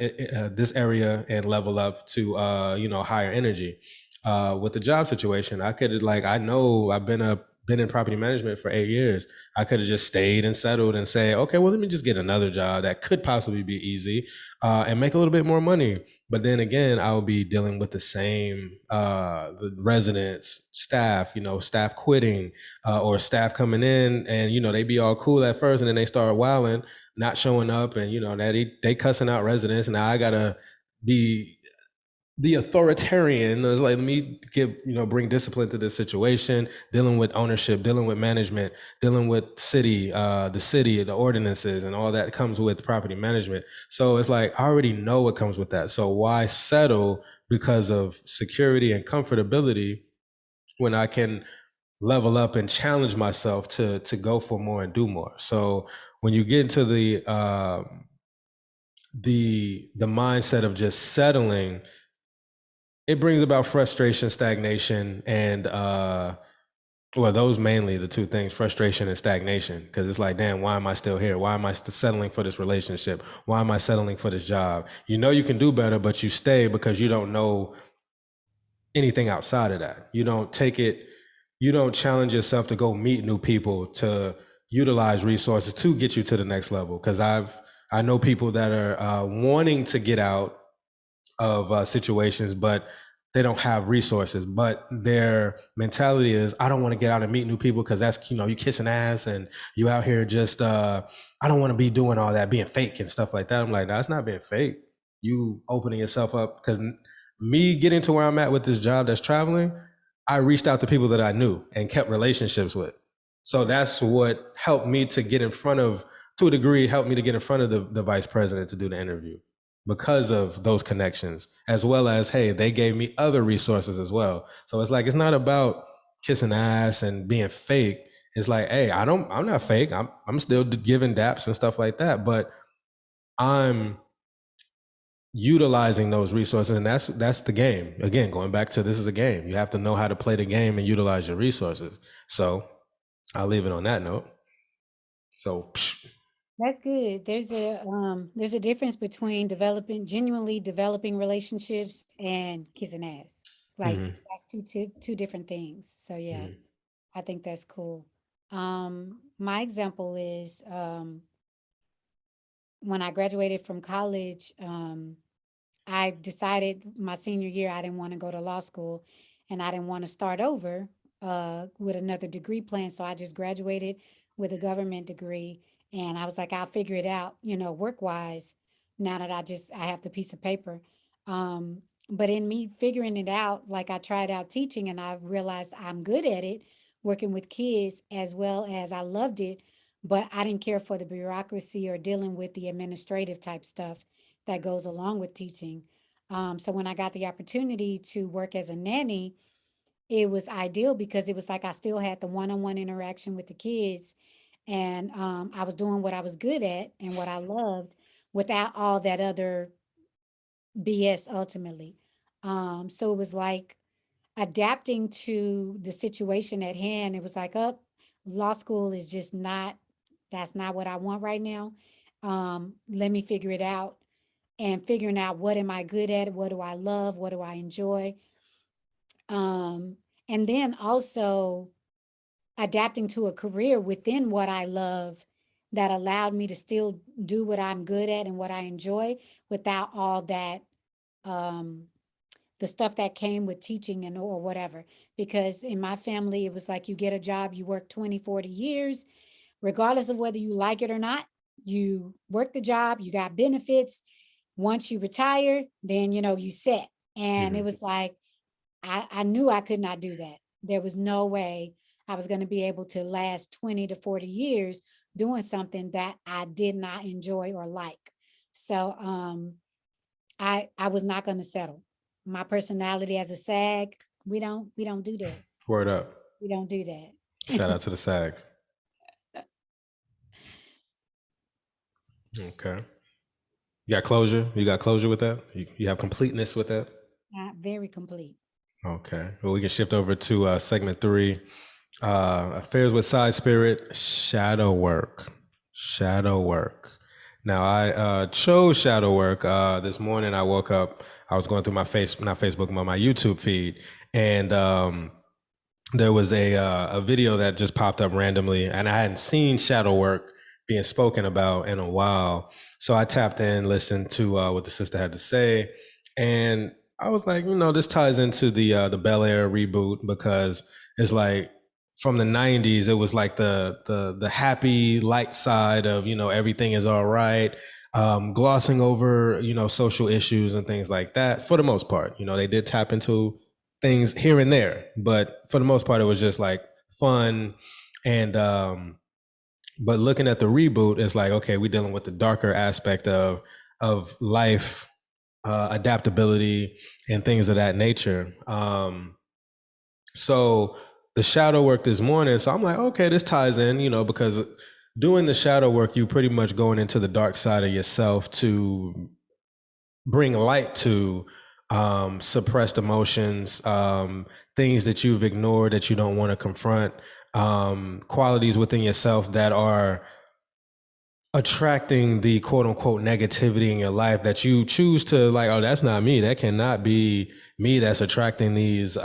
this area and level up to, higher energy. With the job situation, I could have, like, I know I've been in property management for 8 years. I could have just stayed and settled and say, okay, well, let me just get another job that could possibly be easy and make a little bit more money. But then again, I would be dealing with the same the residents, staff, staff quitting or staff coming in and, they be all cool at first and then they start wilding, not showing up and, they cussing out residents. Now I got to be the authoritarian. Is like, let me bring discipline to this situation, dealing with ownership, dealing with management, dealing with the city, the ordinances and all that comes with property management. So it's like, I already know what comes with that. So why settle because of security and comfortability when I can level up and challenge myself to go for more and do more? So when you get into the mindset of just settling, it brings about frustration, stagnation, and Well, those mainly the two things: frustration and stagnation. Because it's like, damn, why am I still here? Why am I still settling for this relationship? Why am I settling for this job? You know you can do better, but you stay because you don't know anything outside of that. You don't take it, you don't challenge yourself to go meet new people, to utilize resources to get you to the next level. Because I know people that are wanting to get out of situations, but they don't have resources. But their mentality is, I don't want to get out and meet new people because that's, you know, you kissing ass and you out here just, I don't want to be doing all that, being fake and stuff like that. I'm like, no, it's not being fake. You opening yourself up. Because me getting to where I'm at with this job that's traveling, I reached out to people that I knew and kept relationships with. So that's what helped me to get in front of, to a degree, helped me to get in front of the vice president to do the interview, because of those connections, as well as, hey, they gave me other resources as well. So it's like, it's not about kissing ass and being fake. It's like, hey, I'm not fake. I'm still giving daps and stuff like that, but I'm utilizing those resources, and that's the game. Again, going back to, this is a game. You have to know how to play the game and utilize your resources. So I'll leave it on that note. So That's good. There's a difference between genuinely developing relationships and kissing ass. It's like that's two different things. So yeah, I think that's cool. My example is when I graduated from college, I decided my senior year I didn't want to go to law school and I didn't want to start over with another degree plan. So I just graduated with a government degree and I was like, I'll figure it out, you know, work wise, now that I have the piece of paper. But in me figuring it out, like I tried out teaching and I realized I'm good at it, working with kids as well as I loved it, but I didn't care for the bureaucracy or dealing with the administrative type stuff that goes along with teaching. So when I got the opportunity to work as a nanny, it was ideal because it was like I still had the one-on-one interaction with the kids, and I was doing what I was good at and what I loved without all that other BS ultimately. So it was like adapting to the situation at hand. It was like, up, law school is just not, that's not what I want right now. Let me figure it out, and figuring out what am I good at, what do I love, what do I enjoy. And then also adapting to a career within what I love that allowed me to still do what I'm good at and what I enjoy without all that the stuff that came with teaching and or whatever. Because in my family it was like you get a job, you work 20, 40 years, regardless of whether you like it or not, you work the job, you got benefits. Once you retire, then you know you set. And it was like I knew I could not do that. There was no way I was going to be able to last 20 to 40 years doing something that I did not enjoy or like. So I was not going to settle. My personality as a SAG, we don't do that. Word up. We don't do that. Shout out to the SAGs. Okay. You got closure? You got closure with that? You have completeness with that? Not very complete. Okay. Well, we can shift over to segment 3. Affairs with Side Spirit, shadow work. Shadow work. Now, I chose shadow work. This morning I woke up, I was going through my not Facebook, but my YouTube feed, and there was a video that just popped up randomly, and I hadn't seen shadow work being spoken about in a while. So I tapped in, listened to what the sister had to say, and I was like, you know, this ties into the Bel-Aire reboot, because it's like from the 90s, it was like the happy light side of, you know, everything is all right, glossing over, you know, social issues and things like that. For the most part, you know, they did tap into things here and there, but for the most part, it was just like fun. And but looking at the reboot, it's like, okay, we're dealing with the darker aspect of life, adaptability, and things of that nature. So the shadow work this morning, so I'm like, okay, this ties in, you know, because doing the shadow work, you pretty much going into the dark side of yourself to bring light to suppressed emotions, things that you've ignored that you don't want to confront, qualities within yourself that are attracting the quote unquote negativity in your life that you choose to like, oh, that's not me. That cannot be me that's attracting these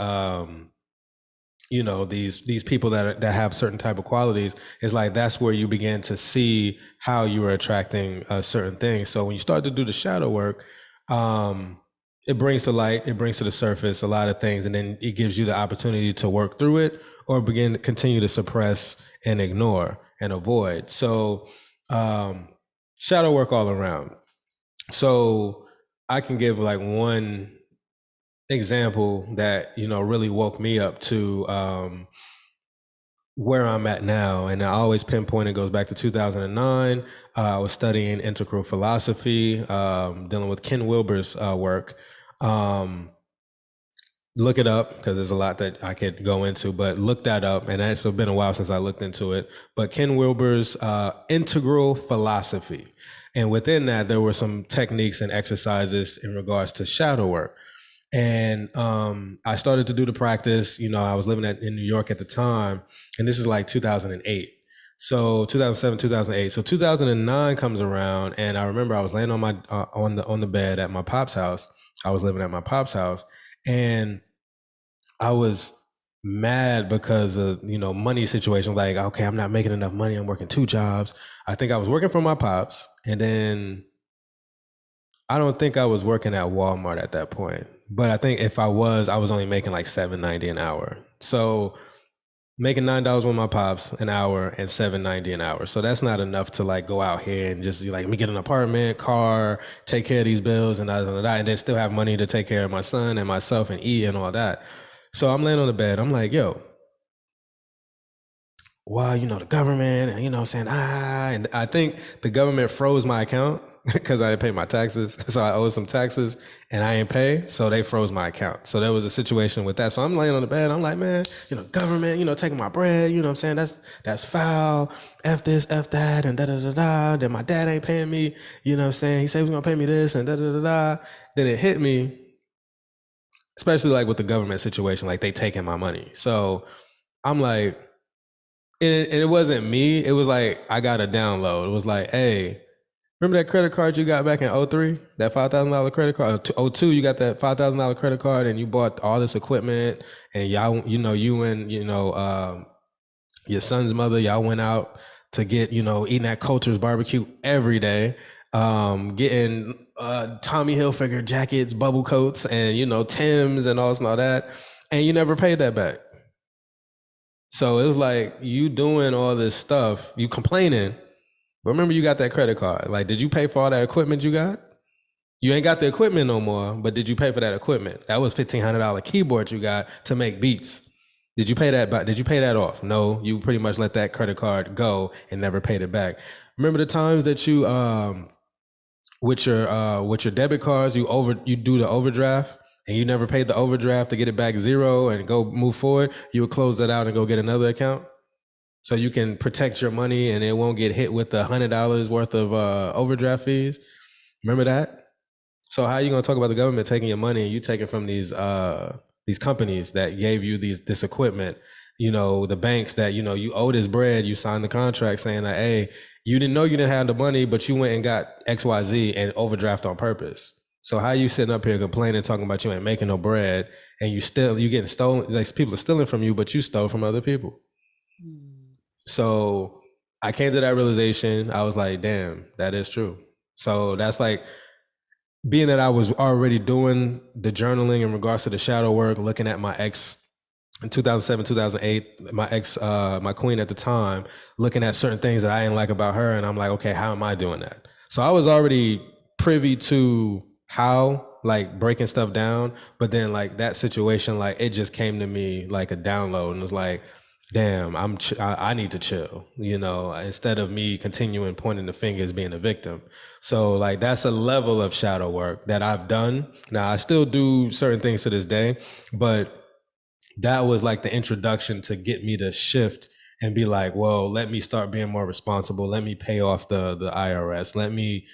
these people that have certain type of qualities. Is like that's where you begin to see how you are attracting certain things. So when you start to do the shadow work, it brings to light, it brings to the surface a lot of things, and then it gives you the opportunity to work through it or begin to continue to suppress and ignore and avoid. So shadow work all around. So I can give like one example that really woke me up to where I'm at now, and I always pinpoint it goes back to 2009. I was studying integral philosophy, dealing with Ken Wilber's work. Look it up because there's a lot that I could go into, but look that up, and it's been a while since I looked into it. But Ken Wilber's integral philosophy, and within that, there were some techniques and exercises in regards to shadow work. And I started to do the practice. I was living in New York at the time, and this is like 2008. So 2007, 2008. So 2009 comes around, and I remember I was laying on my on the bed at my pop's house. I was living at my pop's house, and I was mad because of money situation. Like, okay, I'm not making enough money. I'm working 2 jobs. I think I was working for my pops, and then I don't think I was working at Walmart at that point. But I think if I was only making like $7.90 an hour. So making $9 with my pops an hour and $7.90 an hour. So that's not enough to like go out here and just like, let me get an apartment, car, take care of these bills and and then still have money to take care of my son and myself and eat and all that. So I'm laying on the bed. I'm like, yo, well, the government, and what I'm saying, and I think the government froze my account because I didn't pay my taxes. So I owed some taxes and I didn't pay. So they froze my account. So there was a situation with that. So I'm laying on the bed. I'm like, man, government, taking my bread, what I'm saying? That's foul. F this, F that, and da-da-da-da. Then my dad ain't paying me, what I'm saying? He said he was going to pay me this and da-da-da-da. Then it hit me, especially like with the government situation, like they taking my money. So I'm like, and it wasn't me. It was like I got a download. It was like, hey, remember that credit card you got back in 03? That $5,000 credit card? 02, you got that $5,000 credit card and you bought all this equipment and y'all, you and, your son's mother, y'all went out to get, eating at Culture's barbecue every day, getting Tommy Hilfiger jackets, bubble coats, and, Tim's and all this and all that. And you never paid that back. So it was like you doing all this stuff, you complaining, but remember you got that credit card. Like, did you pay for all that equipment you got? You ain't got the equipment no more, but did you pay for that equipment? That was $1,500 keyboard you got to make beats. Did you pay that back? Did you pay that off? No, you pretty much let that credit card go and never paid it back. Remember the times that you with your debit cards, you do the overdraft and you never paid the overdraft to get it back zero and go move forward, you would close that out and go get another account so you can protect your money and it won't get hit with the $100 worth of overdraft fees. Remember that? So how are you gonna talk about the government taking your money and you take it from these companies that gave you this equipment? The banks that you owe this bread. You signed the contract saying that, hey, you didn't know you didn't have the money, but you went and got XYZ and overdraft on purpose. So how you sitting up here complaining, talking about you ain't making no bread, and you getting stolen? Like people are stealing from you, but you stole from other people. So I came to that realization. I was like, damn, that is true. So that's like, being that I was already doing the journaling in regards to the shadow work, looking at my ex in 2007, 2008, my ex, my queen at the time, looking at certain things that I didn't like about her. And I'm like, okay, how am I doing that? So I was already privy to how, like, breaking stuff down. But then like that situation, like it just came to me like a download and it was like, damn, I need to chill, instead of me continuing pointing the fingers, being a victim. So like that's a level of shadow work that I've done. Now I still do certain things to this day, but that was like the introduction to get me to shift and be like, well, let me start being more responsible. Let me pay off the IRS. Let me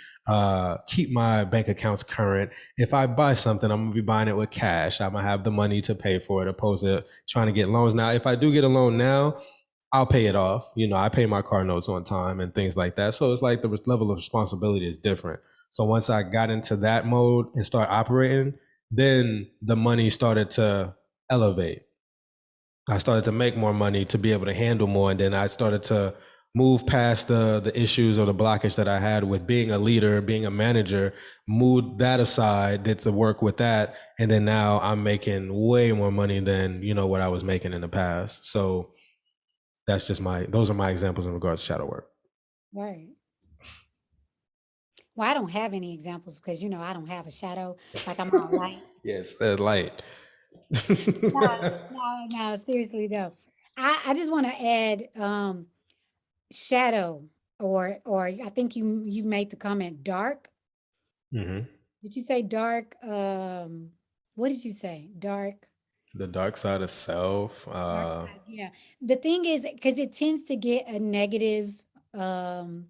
keep my bank accounts current. If I buy something, I'm gonna be buying it with cash. I'm gonna have the money to pay for it, opposed to trying to get loans. Now, if I do get a loan now, I'll pay it off. You know, I pay my car notes on time and things like that. So it's like the level of responsibility is different. So once I got into that mode and start operating, then the money started to elevate. I started to make more money to be able to handle more. And then I started to move past the issues or the blockage that I had with being a leader, being a manager, moved that aside, did the work with that. And then now I'm making way more money than, you know, what I was making in the past. So that's just those are my examples in regards to shadow work. Right. Well, I don't have any examples because, you know, I don't have a shadow. Like I'm all light. Yes, they're light. No, no, seriously though. I just want to add shadow or I think you made the comment dark. Mm-hmm. Did you say dark? What did you say? Dark. The dark side of self. Dark side, yeah. The thing is, because it tends to get a negative, um,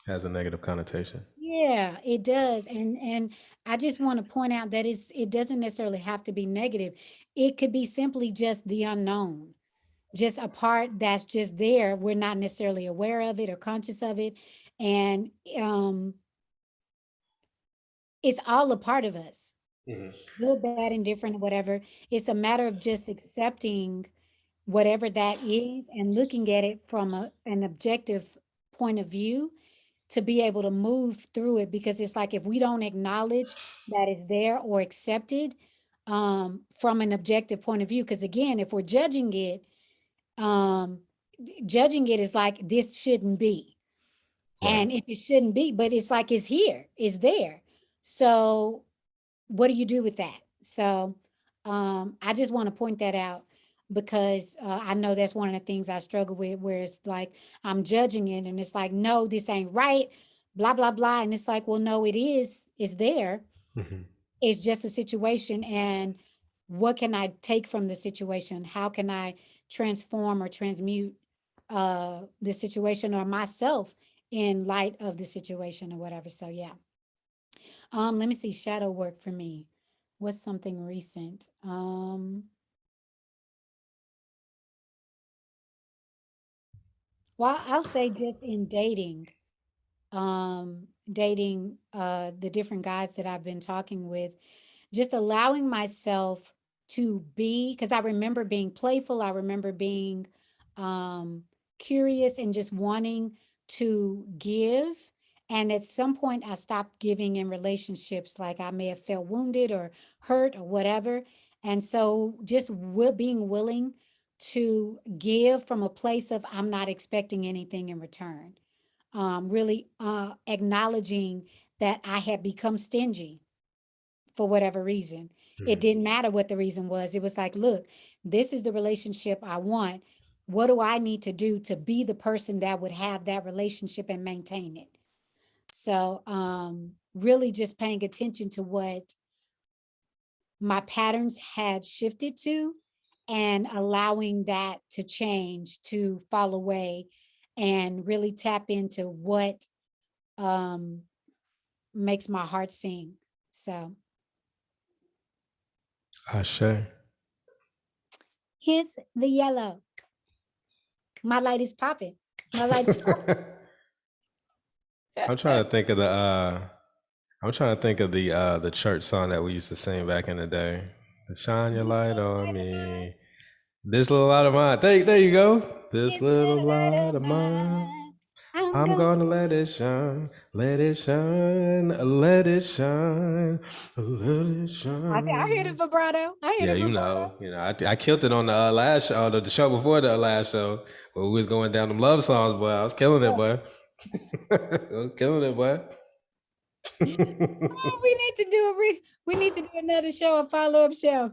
Has a negative connotation. yeah, it does. And I just want to point out that it doesn't necessarily have to be negative. It could be simply just the unknown, just a part that's just there. We're not necessarily aware of it or conscious of it. And it's all a part of us, Mm-hmm. good, bad, indifferent, whatever. It's a matter of just accepting whatever that is and looking at it from an objective point of view to be able to move through it, because it's like if we don't acknowledge that it's there or accept it from an objective point of view, because again, if we're um judging it is like this shouldn't be, Right. and if it shouldn't be, but it's like it's here, it's there. So what do you do with that? So I just want to point that out because I know that's one of the things I struggle with, where it's like I'm judging it and it's like, no, this ain't right, blah, blah, blah. And it's like, well, no, it is, it's there. Mm-hmm. It's just a situation. And what can I take from the situation? How can I transform or transmute the situation or myself in light of the situation or whatever? So yeah. Let me see, shadow work for me. What's something recent? Well, I'll say just in dating the different guys that I've been talking with, just allowing myself to be, because I remember being playful, I remember being um, curious and just wanting to give. And at some point, I stopped giving in relationships, like I may have felt wounded or hurt or whatever. And so just being willing to give from a place of I'm not expecting anything in return. Really acknowledging that I had become stingy for whatever reason. It Mm-hmm. didn't matter what the reason was. It was like, look, this is the relationship I want. What do I need to do to be the person that would have that relationship and maintain it? So, really just paying attention to what my patterns had shifted to and allowing that to change, to fall away and really tap into what um, makes my heart sing. So, Ashe. hence the yellow. My light is popping. My light is I'm trying to think of the church song that we used to sing back in the day. Shine your light on me. This little light of mine. There you go. This this little little light light of of mine. mine. I'm I'm gonna gonna let it shine. Let it shine. Let it shine. Let it I hear the shine. vibrato. I hear Yeah, the vibrato. I killed it on the last show, the show before the last show, where we was going down them love songs, boy. I was killing it, boy. I was killing it, boy. Oh, we need to do another show, a follow-up show.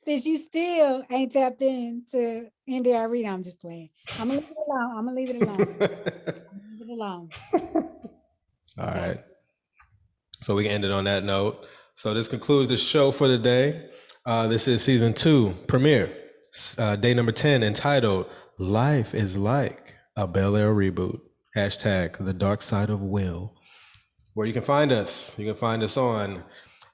Since you still ain't tapped in to NDR I'm just playing. I'm gonna leave it alone. I'm gonna leave it alone. I'm gonna leave it alone. All So right. So we can end it on that note. So this concludes the show for the day. This is season 2 premiere, day number 10, entitled "Life is Like a Bel-Aire Reboot." Hashtag the dark side of will. Where you can find us. You can find us on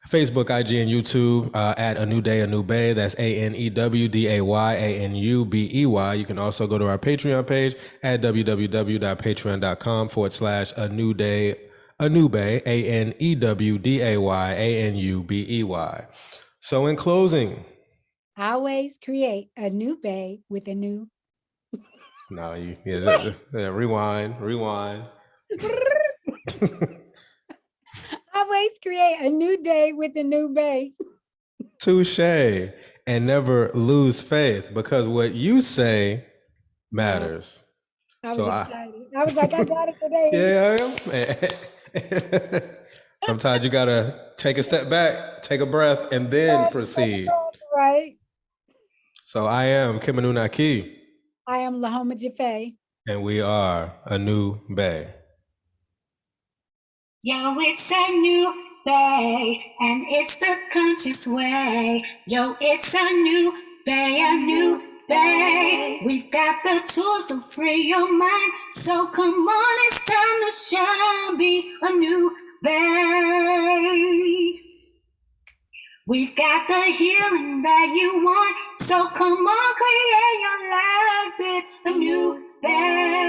Facebook, IG, and YouTube at A New Day, A New Bay. That's ANEWDAY, ANUBEY. You can also go to our Patreon page at www.patreon.com/A New Day, A New Bay, ANEWDAY, ANUBEY. So in closing, Always create a new bay with a new. no, rewind. Always create a new day with a new bay. Touche. And never lose faith, because what you say matters. I was So excited. I was like, I got it today. Yeah. Sometimes you gotta take a step back, take a breath, and then proceed. Right. So I am Kimanu Naki, I am Lahoma Jaffe. and we are A New Bay. Yo, it's a new bay, and it's the conscious way. Yo, it's a new bay, a new bay. We've got the tools to free your mind. So come on, it's time to shine. Be a new bay. We've got the healing that you want. So come on, create your life with a new bay.